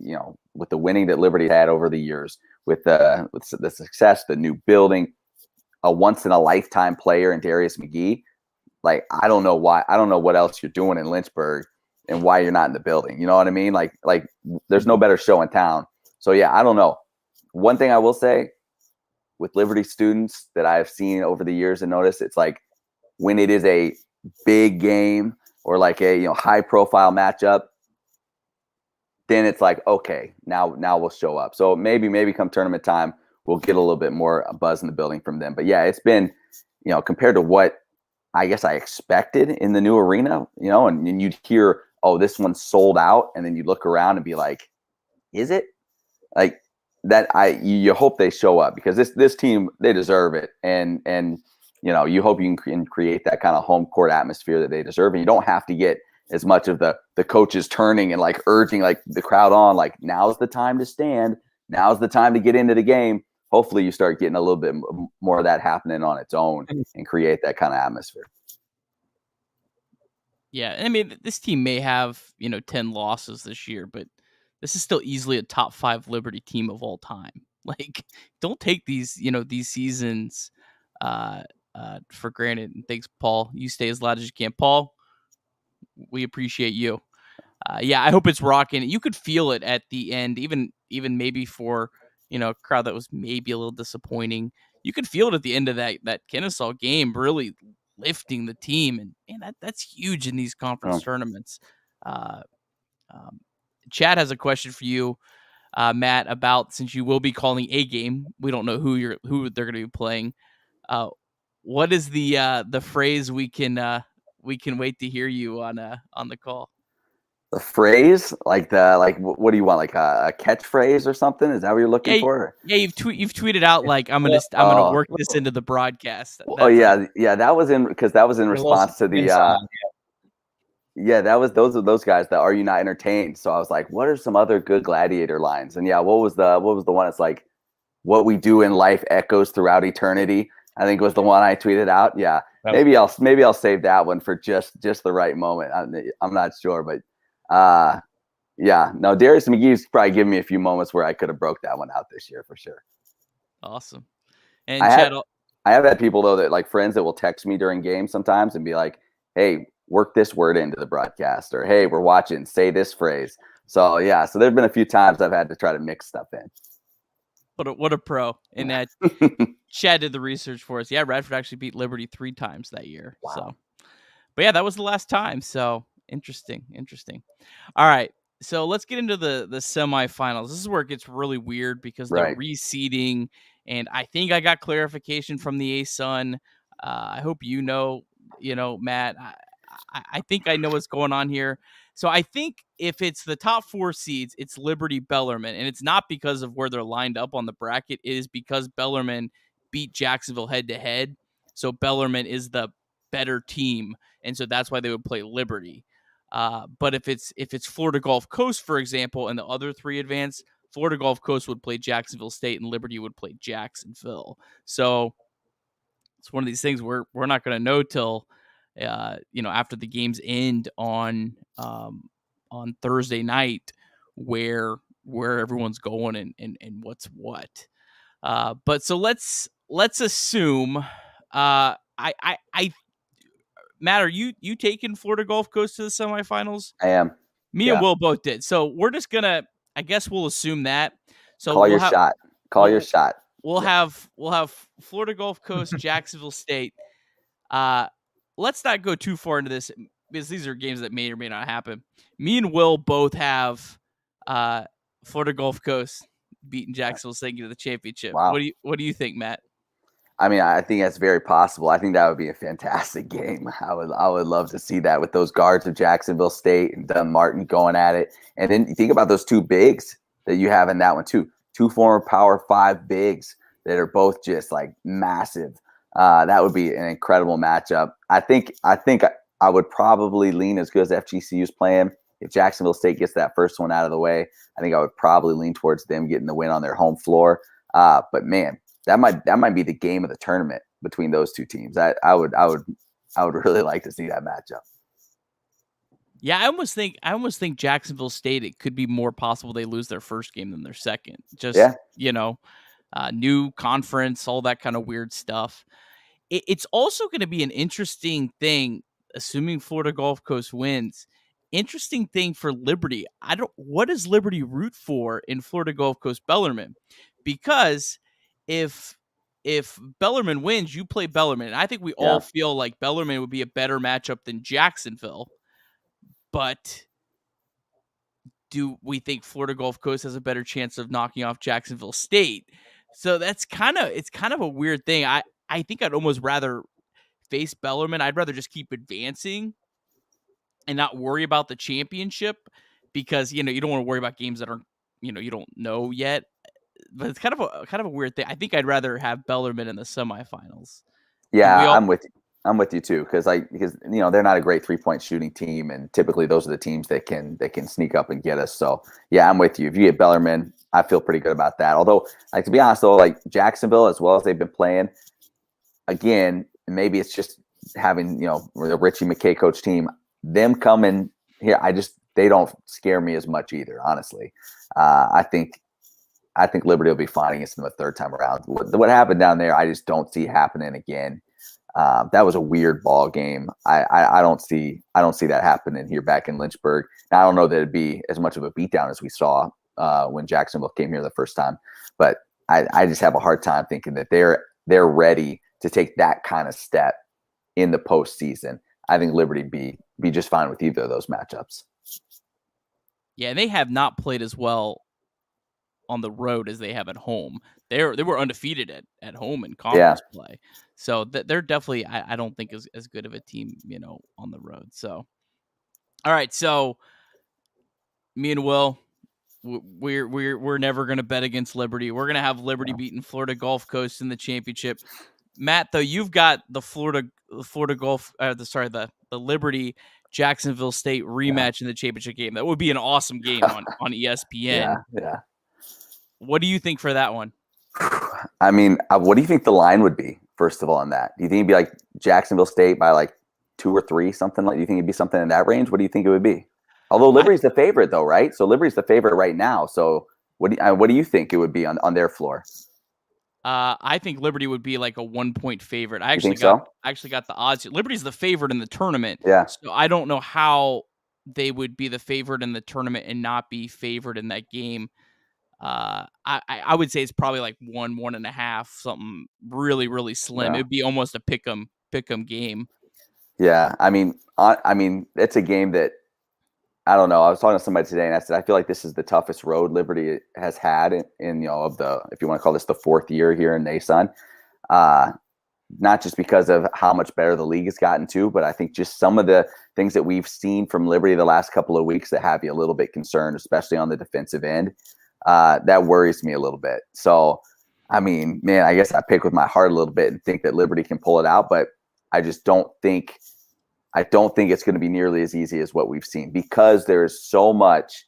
with the winning that Liberty had over the years, with the success, the new building, a once in a lifetime player in Darius McGee, like I don't know what else you're doing in Lynchburg and why you're not in the building. You know what I mean? Like there's no better show in town. So yeah, I don't know. One thing I will say with Liberty students that I've seen over the years and noticed, it's like when it is a big game or like a high profile matchup, then it's like, okay, now we'll show up. So maybe come tournament time, we'll get a little bit more buzz in the building from them. But yeah, it's been, compared to what I guess I expected in the new arena, and you'd hear, oh, this one's sold out. And then you look around and be like, is it? Like that you hope they show up because this team, they deserve it. And you hope you can create that kind of home court atmosphere that they deserve. And you don't have to get as much of the coaches turning and like urging like the crowd on, like now's the time to stand. Now's the time to get into the game. Hopefully you start getting a little bit more of that happening on its own and create that kind of atmosphere. Yeah. I mean, this team may have, 10 losses this year, but this is still easily a top 5 Liberty team of all time. Like, don't take these, these seasons for granted. And thanks, Paul. You stay as loud as you can. Paul, we appreciate you. Yeah, I hope it's rocking. You could feel it at the end, even maybe for a crowd that was maybe a little disappointing. You could feel it at the end of that Kennesaw game, really lifting the team, and that's huge in these conference tournaments. Chad has a question for you, Matt, about since you will be calling a game. We don't know who they're going to be playing. What is the phrase we can wait to hear you on the call? The phrase, like what do you want? Like a catchphrase or something? Is that what you're looking for? Yeah, you've tweeted out like I'm gonna work this into the broadcast. That was in response to the yeah, that was those guys that Are You Not Entertained? So I was like, what are some other good Gladiator lines? And yeah, what was the one? It's like, what we do in life echoes throughout eternity, I think was the one I tweeted out. Yeah, maybe I'll save that one for just the right moment. I'm not sure, but yeah, no, Darius McGee's probably given me a few moments where I could have broke that one out this year for sure. Awesome. And I have had people though that like friends that will text me during games sometimes and be like, hey, work this word into the broadcast, or hey, we're watching, say this phrase. So yeah, so there've been a few times I've had to try to mix stuff in. What a pro. And that Chad did the research for us. Yeah, Radford actually beat Liberty 3 times that year. Wow. So, but yeah, that was the last time. So interesting. All right. So let's get into the semifinals. This is where it gets really weird because they're reseeding, and I think I got clarification from the ASUN. I hope Matt. I think I know what's going on here. So I think if it's the top 4 seeds, it's Liberty Bellarmine, and it's not because of where they're lined up on the bracket. It is because Bellarmine beat Jacksonville head to head. So Bellarmine is the better team, and so that's why they would play Liberty. But if it's Florida Gulf Coast, for example, and the other 3 advance, Florida Gulf Coast would play Jacksonville State and Liberty would play Jacksonville. So it's one of these things we're not going to know till after the games end on Thursday night where everyone's going and what's what. But so let's assume Matt, are you taking Florida Gulf Coast to the semifinals? I am. Me and Will both did. So we're just gonna, I guess we'll assume that. So call your shot. Your shot. We'll have Florida Gulf Coast, Jacksonville State. Let's not go too far into this because these are games that may or may not happen. Me and Will both have Florida Gulf Coast beating Jacksonville State to the championship. Wow. What do you think, Matt? I mean, I think that's very possible. I think that would be a fantastic game. I would love to see that with those guards of Jacksonville State and Dunn Martin going at it. And then you think about those 2 bigs that you have in that one too. two former Power 5 bigs that are both just like massive. That would be an incredible matchup. I think I would probably lean as good as FGCU's playing. If Jacksonville State gets that first one out of the way, I think I would probably lean towards them getting the win on their home floor. But man, that might be the game of the tournament between those two teams. I would really like to see that matchup. Yeah, I almost think Jacksonville State, it could be more possible they lose their first game than their second. Just, new conference, all that kind of weird stuff. It's also going to be an interesting thing, assuming Florida Gulf Coast wins. Interesting thing for Liberty. What does Liberty root for in Florida Gulf Coast Bellarmine? Because if Bellarmine wins, you play Bellarmine. I think we all feel like Bellarmine would be a better matchup than Jacksonville. But do we think Florida Gulf Coast has a better chance of knocking off Jacksonville State? So it's kind of a weird thing. I think I'd almost rather face Bellarmine. I'd rather just keep advancing and not worry about the championship, because you don't want to worry about games that aren't, you don't know yet. But it's kind of a weird thing. I think I'd rather have Bellarmine in the semifinals. Yeah, I'm with you. I'm with you too, because they're not a great 3-point shooting team, and typically those are the teams that can sneak up and get us. So yeah, I'm with you. If you get Bellarmine, I feel pretty good about that. Although, like, to be honest though, like Jacksonville, as well as they've been playing, again, maybe it's just having the Richie McKay coach team, them coming here, they don't scare me as much either. Honestly, I think Liberty will be fine against them a third time around. What happened down there, I just don't see happening again. That was a weird ball game. I don't see that happening here back in Lynchburg. Now, I don't know that it'd be as much of a beatdown as we saw when Jacksonville came here the first time, but I just have a hard time thinking that they're ready to take that kind of step in the postseason. I think Liberty be just fine with either of those matchups. Yeah, they have not played as well on the road as they have at home. They were undefeated at home in conference play. So they're definitely, I don't think as good of a team, on the road. So, all right. So me and Will, we're never going to bet against Liberty. We're going to have Liberty beating Florida Gulf Coast in the championship. Matt, though, you've got the Liberty Jacksonville State rematch in the championship game. That would be an awesome game on ESPN. Yeah. What do you think for that one? I mean, what do you think the line would be, first of all, on that? Do you think it'd be like Jacksonville State by like 2 or 3, something like? Do you think it'd be something in that range? What do you think it would be? Although Liberty's the favorite, though, right? So Liberty's the favorite right now. So what do you think it would be on their floor? I think Liberty would be like a 1-point favorite. I actually got the odds. Liberty's the favorite in the tournament. Yeah. So I don't know how they would be the favorite in the tournament and not be favored in that game. I would say it's probably like 1.5, something really, really slim. It'd be almost a pick 'em game. Yeah, I mean, it's a game that, I don't know. I was talking to somebody today, and I said I feel like this is the toughest road Liberty has had in of the, if you want to call this the 4th year here in ASUN. Not just because of how much better the league has gotten to, but I think just some of the things that we've seen from Liberty the last couple of weeks that have you a little bit concerned, especially on the defensive end. That worries me a little bit. So, I mean, man, I guess I pick with my heart a little bit and think that Liberty can pull it out, but I just don't think it's going to be nearly as easy as what we've seen, because there's so much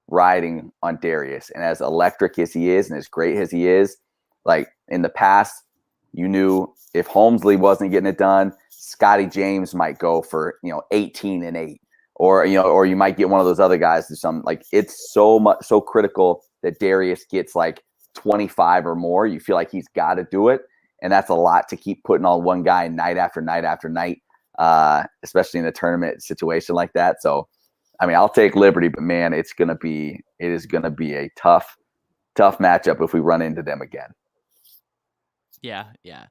riding on Darius. And as electric as he is and as great as he is, like in the past, you knew if Holmesley wasn't getting it done, Scotty James might go for 18 and 8. Or you might get one of those other guys to some, like, it's so critical that Darius gets like 25 or more. You feel like he's got to do it, and that's a lot to keep putting on one guy night after night after night, especially in a tournament situation like that. So, I mean, I'll take Liberty, but man, it is gonna be a tough matchup if we run into them again. Yeah. The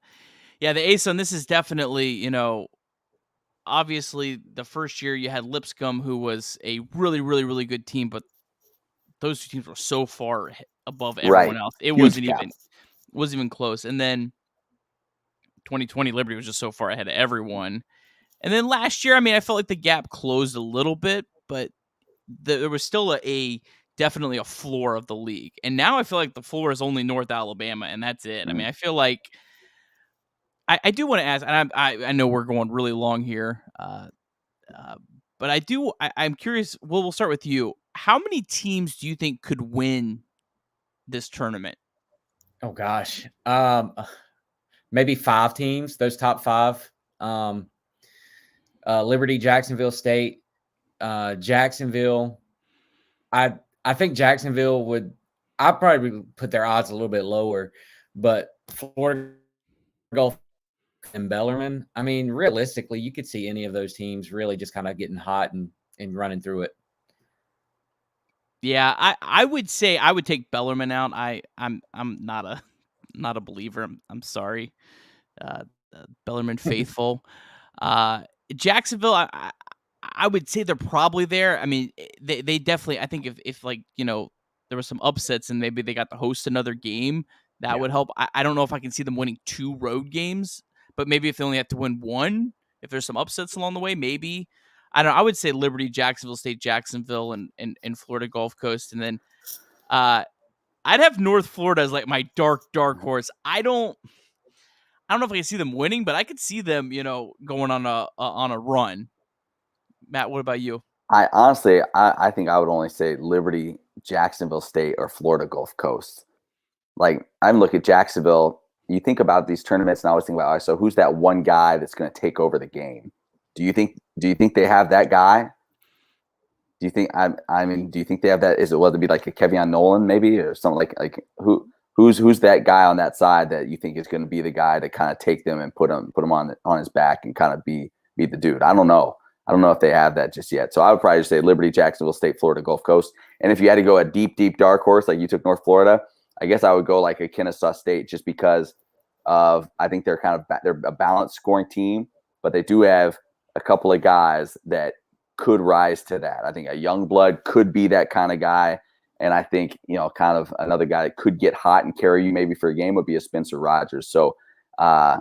ASUN, this is definitely, obviously the first year you had Lipscomb, who was a really, really, really good team, but those two teams were so far above everyone else. It wasn't even close. And then 2020 Liberty was just so far ahead of everyone. And then last year, I mean, I felt like the gap closed a little bit, but there was still a definitely a floor of the league. And now I feel like the floor is only North Alabama, and that's it. I mean, I feel like I do want to ask, and I know we're going really long here, but I'm curious. We'll start with you. How many teams do you think could win this tournament? Oh gosh, maybe 5 teams. Those top 5: Liberty, Jacksonville State, Jacksonville. I think Jacksonville would. I'd probably put their odds a little bit lower, but Florida Gulf and Bellarmine. I mean, realistically, you could see any of those teams really just kind of getting hot and running through it. Yeah, I would say I would take Bellarmine out. I'm not a believer. I'm sorry, Bellarmine faithful. Jacksonville, I would say they're probably there. I mean, they definitely. I think if like there was some upsets and maybe they got to host another game, that would help. I don't know if I can see them winning 2 road games, but maybe if they only have to win 1, if there's some upsets along the way, maybe. I don't know. I would say Liberty, Jacksonville State, Jacksonville, and Florida Gulf Coast, and then I'd have North Florida as like my dark horse. I don't know if I can see them winning, but I could see them, going on a run. Matt, what about you? I honestly, I think I would only say Liberty, Jacksonville State, or Florida Gulf Coast. Like, I'm looking at Jacksonville. You think about these tournaments, and I always think about, all right, so who's that one guy that's going to take over the game? Do you think they have that guy? Do you think do you think they have that? Is it whether it be like a Kevion Nolan maybe, or something like who's that guy on that side that you think is going to be the guy to kind of take them and put him on his back and kind of be the dude? I don't know. I don't know if they have that just yet. So I would probably just say Liberty, Jacksonville State, Florida Gulf Coast. And if you had to go a deep dark horse, like you took North Florida, I guess I would go like a Kennesaw State, just because of, I think they're they're a balanced scoring team, but they do have a couple of guys that could rise to that. I think a Youngblood could be that kind of guy. And I think, kind of another guy that could get hot and carry you maybe for a game would be a Spencer Rogers. So I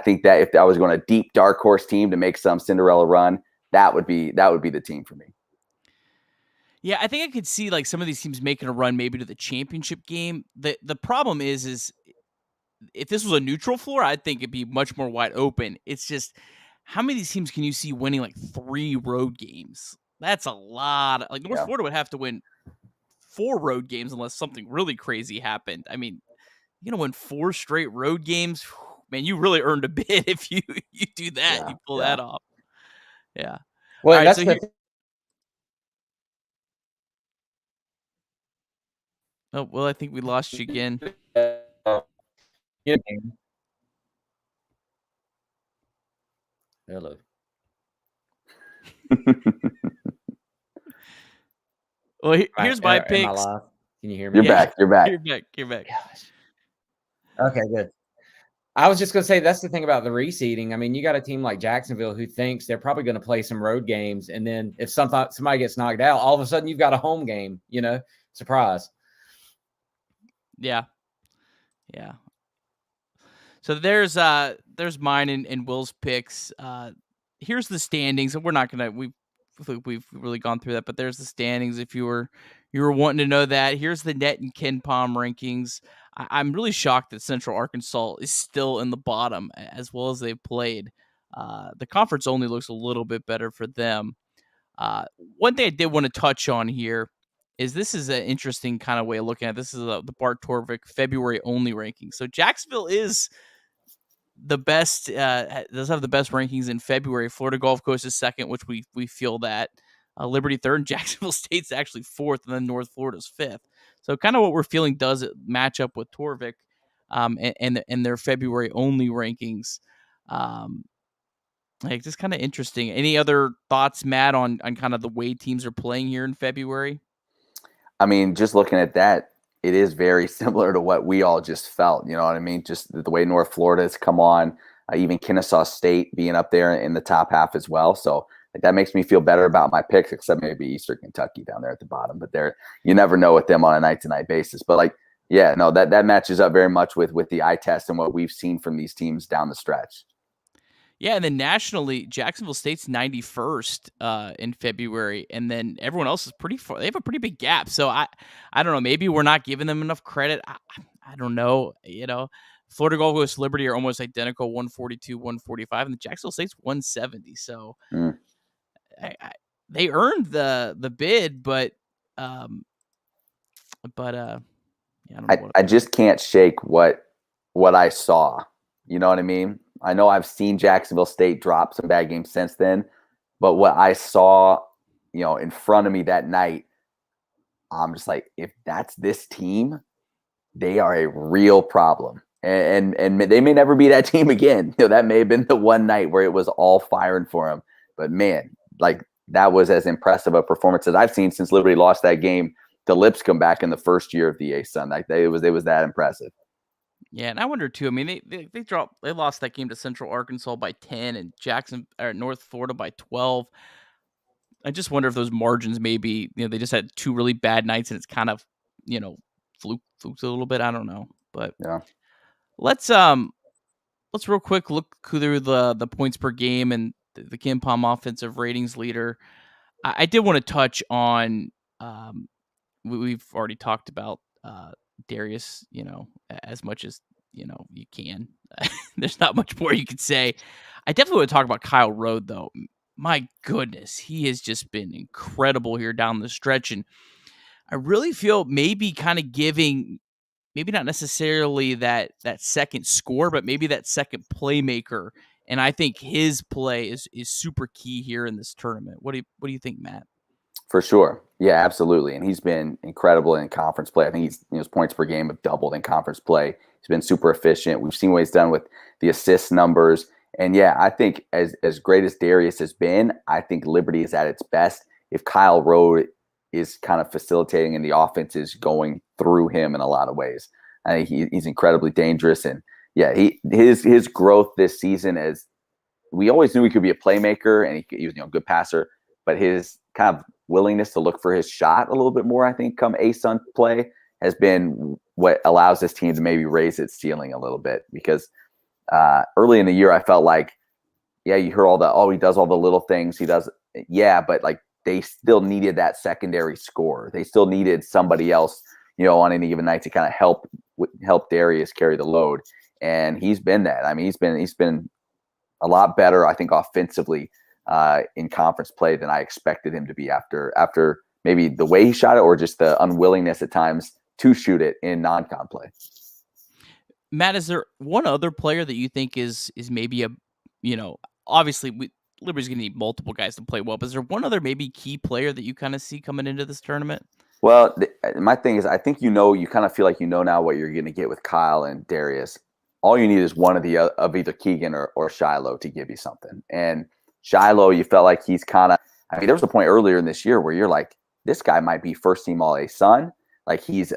think that if I was going a deep dark horse team to make some Cinderella run, that would be the team for me. Yeah, I think I could see like some of these teams making a run maybe to the championship game. The problem is if this was a neutral floor, I think it'd be much more wide open. It's just, how many of these teams can you see winning like 3 road games? That's a lot. Like North Florida would have to win 4 road games unless something really crazy happened. I mean, win 4 straight road games, man, you really earned a bid if you do that. You pull that off. Yeah. Well, right, that's oh, well, I think we lost you again. Hello. Well, here's my picks. Am I live? Can you hear me? You're back. You're back. You're back. Gosh. Okay, good. I was just going to say, that's the thing about the reseeding. I mean, you got a team like Jacksonville who thinks they're probably going to play some road games, and then if somebody gets knocked out, all of a sudden you've got a home game. Surprise. Yeah. So there's mine and Will's picks. Here's the standings, and we're not gonna we've really gone through that, but there's the standings if you were wanting to know that. Here's the net and Ken Palm rankings. I'm really shocked that Central Arkansas is still in the bottom as well as they've played. The conference only looks a little bit better for them. One thing I did want to touch on here is this is an interesting kind of way of looking at it. This is the Bart Torvik February only ranking. So Jacksonville is the best, does have the best rankings in February. Florida Gulf Coast is second, which we feel that. Liberty third, and Jacksonville State's actually fourth, and then North Florida's fifth. So kind of what we're feeling does it match up with Torvik and their February only rankings. Like, just kind of interesting. Any other thoughts, Matt, on kind of the way teams are playing here in February? I mean, just looking at that, it is very similar to what we all just felt. You know what I mean? Just the way North Florida has come on, even Kennesaw State being up there in the top half as well. So that makes me feel better about my picks, except maybe Eastern Kentucky down there at the bottom. But you never know with them on a night-to-night basis. But that matches up very much with the eye test and what we've seen from these teams down the stretch. Yeah, and then nationally, Jacksonville State's 91st in February, and then everyone else is pretty far. They have a pretty big gap. So I don't know. Maybe we're not giving them enough credit. I don't know. Florida Gulf Coast Liberty are almost identical, 142, 145, and the Jacksonville State's 170. So they earned the bid, but yeah, I don't know. I just can't shake what I saw. You know what I mean? I know I've seen Jacksonville State drop some bad games since then, but what I saw, in front of me that night, I'm just like, if that's this team, they are a real problem. And they may never be that team again. That may have been the one night where it was all firing for them. But man, like that was as impressive a performance as I've seen since Liberty lost that game to Lipscomb back in the first year of the ASUN. Like it was that impressive. Yeah, and I wonder too. I mean, they lost that game to Central Arkansas by 10 and North Florida by 12. I just wonder if those margins maybe, they just had two really bad nights and it's kind of, fluked a little bit. I don't know. But yeah. Let's real quick look through the points per game and the KenPom offensive ratings leader. I did want to touch on we've already talked about Darius, as much as you can. There's not much more you could say. I definitely want to talk about Kyle Rode though. My goodness, he has just been incredible here down the stretch, and I really feel maybe kind of giving, maybe not necessarily that second score, but maybe that second playmaker. And I think his play is super key here in this tournament. What do you think, Matt? For sure. Yeah, absolutely. And he's been incredible in conference play. I think his points per game have doubled in conference play. He's been super efficient. We've seen what he's done with the assist numbers. And yeah, I think as great as Darius has been, I think Liberty is at its best if Kyle Rode is kind of facilitating and the offense is going through him in a lot of ways. I think he's incredibly dangerous. And yeah, his growth this season, as we always knew he could be a playmaker and he was a good passer, but his kind of willingness to look for his shot a little bit more, I think, come ASUN play has been what allows this team to maybe raise its ceiling a little bit. Because early in the year, I felt like, yeah, you heard he does all the little things. He does, yeah, but like they still needed that secondary score. They still needed somebody else, on any given night to kind of help Darius carry the load. And he's been that. I mean, he's been a lot better, I think, offensively in conference play than I expected him to be after maybe the way he shot it or just the unwillingness at times to shoot it in non-con play. Matt, is there one other player that you think is maybe obviously Liberty's going to need multiple guys to play well, but is there one other maybe key player that you kind of see coming into this tournament? Well, my thing is, I think you kind of feel like now what you're going to get with Kyle and Darius. All you need is one of either Keegan or Shiloh to give you something. And Shiloh, you felt like he's kind of, there was a point earlier in this year where you're like, this guy might be first team All ASUN. Like he's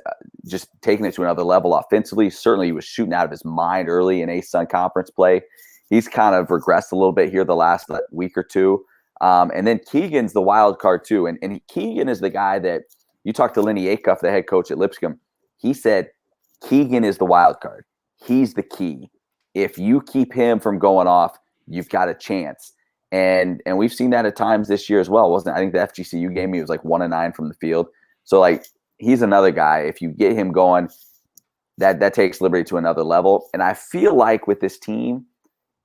just taking it to another level offensively. Certainly he was shooting out of his mind early in ASUN conference play. He's kind of regressed a little bit here the last week or two. And then Keegan's the wild card too. And Keegan is the guy that you talked to Lenny Acuff, the head coach at Lipscomb. He said, Keegan is the wild card. He's the key. If you keep him from going off, you've got a chance. And we've seen that at times this year as well, wasn't it? I think the FGCU game, he was like 1-9 from the field. So like he's another guy. If you get him going, that takes Liberty to another level. And I feel like with this team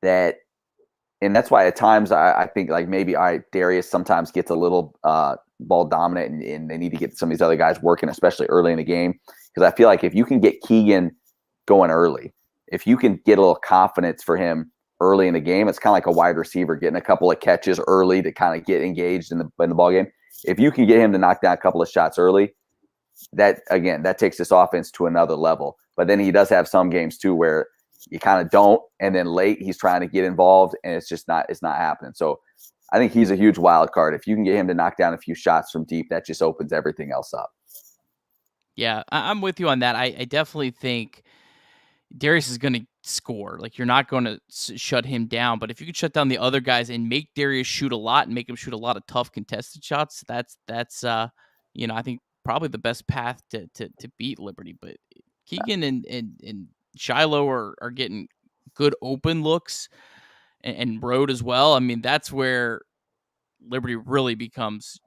and that's why at times I think like maybe Darius sometimes gets a little ball dominant and they need to get some of these other guys working, especially early in the game. Because I feel like if you can get Keegan going early, if you can get a little confidence for him early in the game, it's kind of like a wide receiver getting a couple of catches early to kind of get engaged in the ball game. If you can get him to knock down a couple of shots early, that takes this offense to another level. But then he does have some games too where you kind of don't, and then late he's trying to get involved and it's not happening. So I think he's a huge wild card. If you can get him to knock down a few shots from deep, that just opens everything else up. Yeah, I'm with you on that. I definitely think Darius is going to score. Like, you're not going to shut him down, but if you could shut down the other guys and make Darius shoot a lot and make him shoot a lot of tough contested shots, that's I think probably the best path to beat Liberty. But Keegan and Shiloh are getting good open looks. and road as well, I mean, that's where Liberty really becomes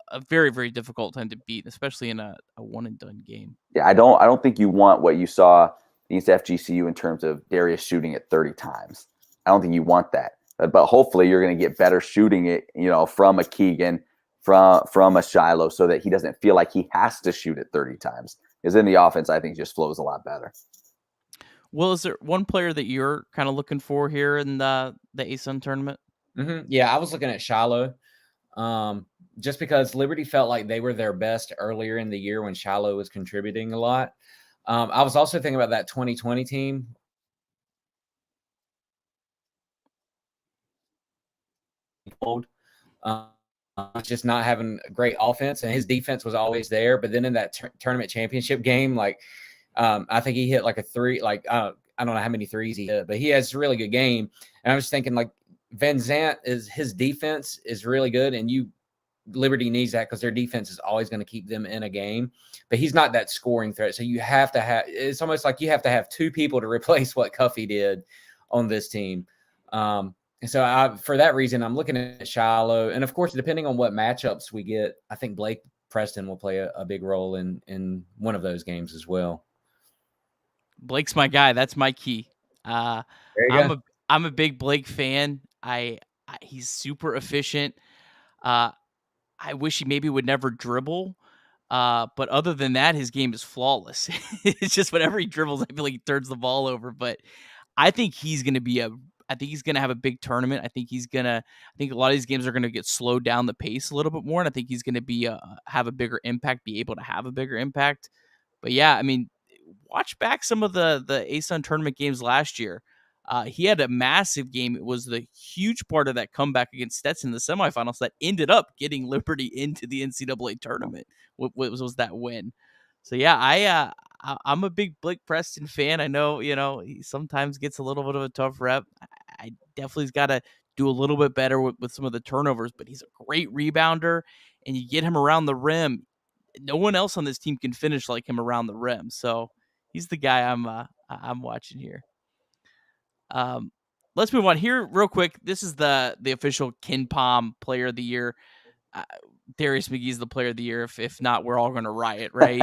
a very, very difficult time to beat, especially in a one and done game. Yeah, I don't think you want what you saw against FGCU in terms of Darius shooting it 30 times. I don't think you want that. But hopefully you're going to get better shooting it, from a Keegan, from a Shiloh, so that he doesn't feel like he has to shoot it 30 times. Because then the offense, I think, just flows a lot better. Well, is there one player that you're kind of looking for here in the ASUN tournament? Mm-hmm. Yeah, I was looking at Shiloh. Just because Liberty felt like they were their best earlier in the year when Shiloh was contributing a lot. I was also thinking about that 2020 team. Just not having a great offense, and his defense was always there. But then in that tournament championship game, I think he hit like a three. I don't know how many threes he hit, but he has a really good game. And I was thinking, Van Zant, his defense is really good, and Liberty needs that because their defense is always going to keep them in a game. But he's not that scoring threat, so you have to have. It's almost like you have to have two people to replace what Cuffey did on this team. And so for that reason, I'm looking at Shiloh. And, of course, depending on what matchups we get, I think Blake Preston will play a big role in one of those games as well. Blake's my guy. That's my key. I'm a big Blake fan. He's super efficient. I wish he maybe would never dribble. But other than that, his game is flawless. It's just whenever he dribbles, I feel like he turns the ball over. But I think he's going to have a big tournament. I think a lot of these games are going to get slowed down the pace a little bit more. And I think he's going to have a bigger impact, be able to have a bigger impact. But yeah, I mean, watch back some of the ASUN tournament games last year. He had a massive game. It was the huge part of that comeback against Stetson in the semifinals that ended up getting Liberty into the NCAA tournament. What was that win? So yeah, I'm a big Blake Preston fan. I know, he sometimes gets a little bit of a tough rep. I definitely's got to do a little bit better with some of the turnovers, but he's a great rebounder, and you get him around the rim. No one else on this team can finish like him around the rim. So he's the guy I'm watching here. Let's move on here real quick. This is the official KenPom Player of the Year. Darius McGee's the Player of the Year. If not, we're all going to riot, right?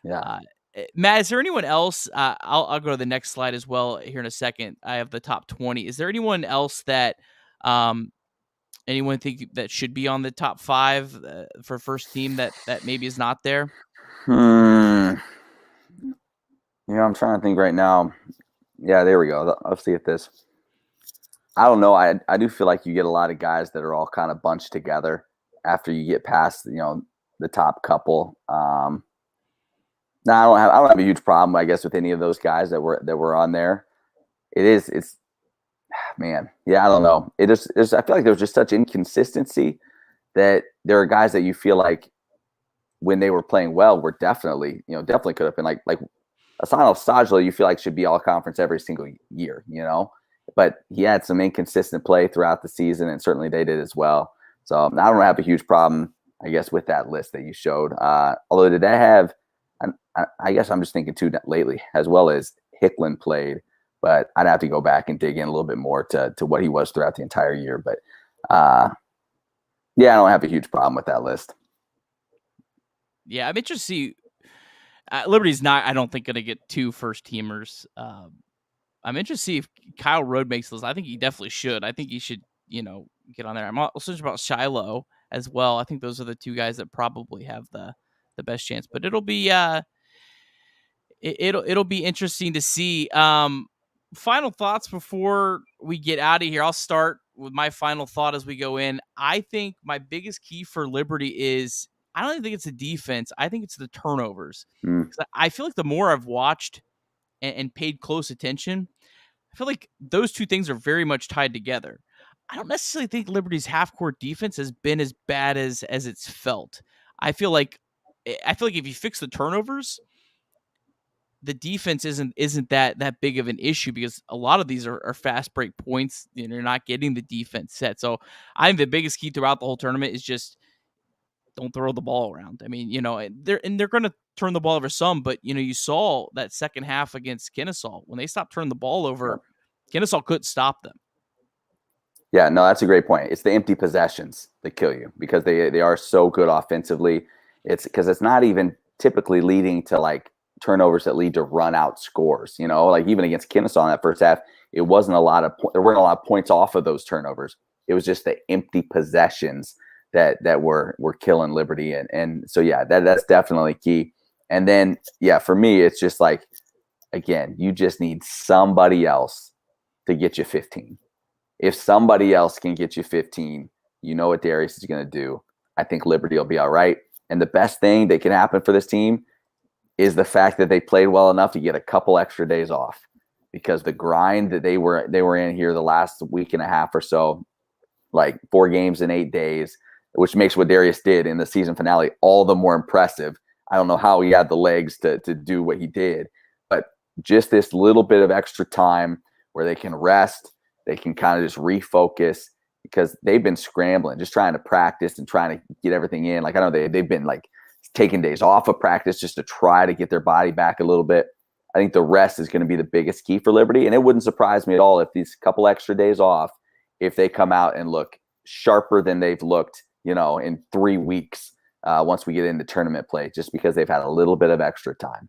Yeah. Matt, is there anyone else? I'll go to the next slide as well here in a second. I have the top 20. Is there anyone else that anyone think that should be on the top 5 for first team that maybe is not there? I'm trying to think right now. Yeah, there we go. I'll see if this. I don't know. I do feel like you get a lot of guys that are all kind of bunched together after you get past the top couple. No, I don't have a huge problem, I guess, with any of those guys that were on there. It's man, yeah, I don't know. I feel like there's just such inconsistency that there are guys that you feel like when they were playing well were definitely could have been like Asano Sajla, you feel like should be all conference every single year, but he had some inconsistent play throughout the season, and certainly they did as well. So I don't have a huge problem, I guess, with that list that you showed. Although did that have, I guess I'm just thinking too lately, as well as Hicklin played, but I'd have to go back and dig in a little bit more to what he was throughout the entire year. But yeah, I don't have a huge problem with that list. Yeah, I'm interested to see. Liberty's not, I don't think, going to get 2 first teamers. I'm interested to see if Kyle Rode makes those. I think he definitely should. I think he should, get on there. I'm also interested about Shiloh as well. I think those are the 2 guys that probably have the best chance. But it'll be it'll be interesting to see. Final thoughts before we get out of here. I'll start with my final thought as we go in. I think my biggest key for Liberty is, I don't even think it's the defense. I think it's the turnovers. I feel like the more I've watched and paid close attention, I feel like those 2 things are very much tied together. I don't necessarily think Liberty's half-court defense has been as bad as it's felt. I feel like if you fix the turnovers, the defense isn't that big of an issue, because a lot of these are fast break points. You're not getting the defense set. So I think the biggest key throughout the whole tournament is just don't throw the ball around. I mean, they're going to turn the ball over some, but you saw that second half against Kennesaw when they stopped turning the ball over. Kennesaw couldn't stop them. Yeah, no, that's a great point. It's the empty possessions that kill you because they are so good offensively. It's because it's not even typically leading to like turnovers that lead to run out scores. Like even against Kennesaw in that first half, it wasn't there weren't a lot of points off of those turnovers. It was just the empty possessions that were killing Liberty. And so yeah, that's definitely key. And then yeah, for me, it's just like, again, you just need somebody else to get you 15. If somebody else can get you 15, you know what Darius is going to do. I think Liberty will be all right. And the best thing that can happen for this team is the fact that they played well enough to get a couple extra days off, because the grind that they were in here the last week and a half or so, like 4 games in 8 days, which makes what Darius did in the season finale all the more impressive. I don't know how he had the legs to do what he did, but just this little bit of extra time where they can rest, they can kind of just refocus, because they've been scrambling, just trying to practice and trying to get everything in. Like I know they've been like taking days off of practice just to try to get their body back a little bit. I think the rest is going to be the biggest key for Liberty, and it wouldn't surprise me at all if these couple extra days off, if they come out and look sharper than they've looked, in 3 weeks once we get into tournament play, just because they've had a little bit of extra time.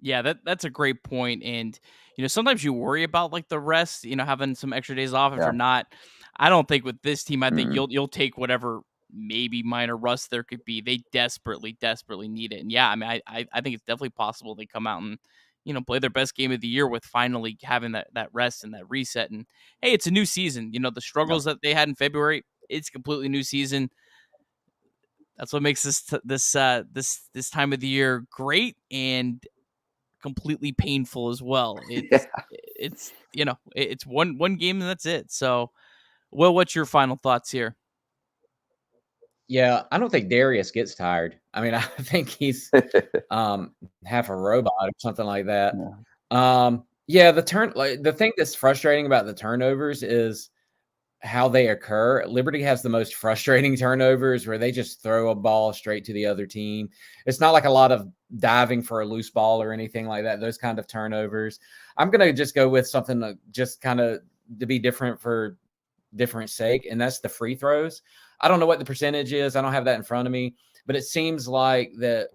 Yeah, that's a great point. And, sometimes you worry about like the rest, having some extra days off if you're not. I don't think with this team, I think you'll take whatever maybe minor rust there could be. They desperately need it. And yeah, I mean, I think it's definitely possible they come out and, play their best game of the year with finally having that rest and that reset. And hey, it's a new season. The struggles that they had in February, it's a completely new season. That's what makes this time of the year great and completely painful as well. It's one game and that's it. So, Will, what's your final thoughts here? Yeah, I don't think Darius gets tired. I mean, I think he's half a robot or something like that. Yeah, the thing that's frustrating about the turnovers is how they occur. Liberty has the most frustrating turnovers where they just throw a ball straight to the other team. It's not like a lot of diving for a loose ball or anything like that. Those kind of turnovers. I'm going to just go with something that just kind of to be different for different sake, and that's the free throws. I don't know what the percentage is. I don't have that in front of me, but it seems like that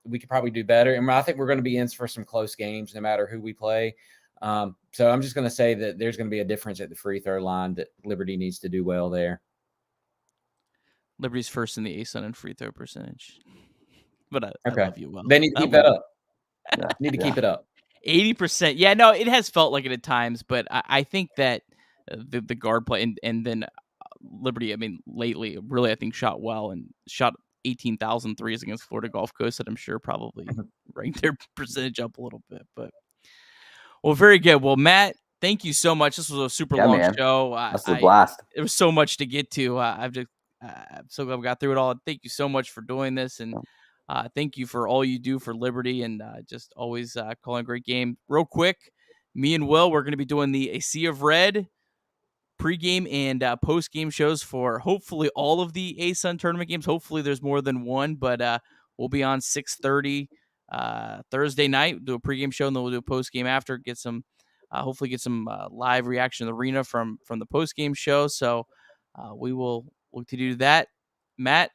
we could probably do better. And I think we're going to be in for some close games no matter who we play. So I'm just going to say that there's going to be a difference at the free throw line that Liberty needs to do well there. Liberty's first in the ASUN in free throw percentage. But I love you, Will. They need to keep that up. Need to keep it up. 80%. Yeah, no, it has felt like it at times, but I think that the guard play and then Liberty, I mean, lately, really, I think shot well and shot 18,000 threes against Florida Gulf Coast that I'm sure probably ranked their percentage up a little bit. But well, very good. Well, Matt, thank you so much. This was a super long show. That's a blast. It was so much to get to. I'm so glad we got through it all. Thank you so much for doing this, and thank you for all you do for Liberty and just always calling a great game. Real quick, me and Will, we're going to be doing the A Sea of Red pregame and postgame shows for hopefully all of the ASUN tournament games. Hopefully there's more than one, but we'll be on 6:30 Thursday night. Do a pregame show and then we'll do a postgame after. Get some, hopefully get some live reaction in the arena from the postgame show. So we will look to do that. Matt,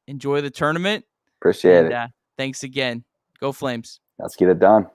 enjoy the tournament. Appreciate it. Thanks again. Go Flames. Let's get it done.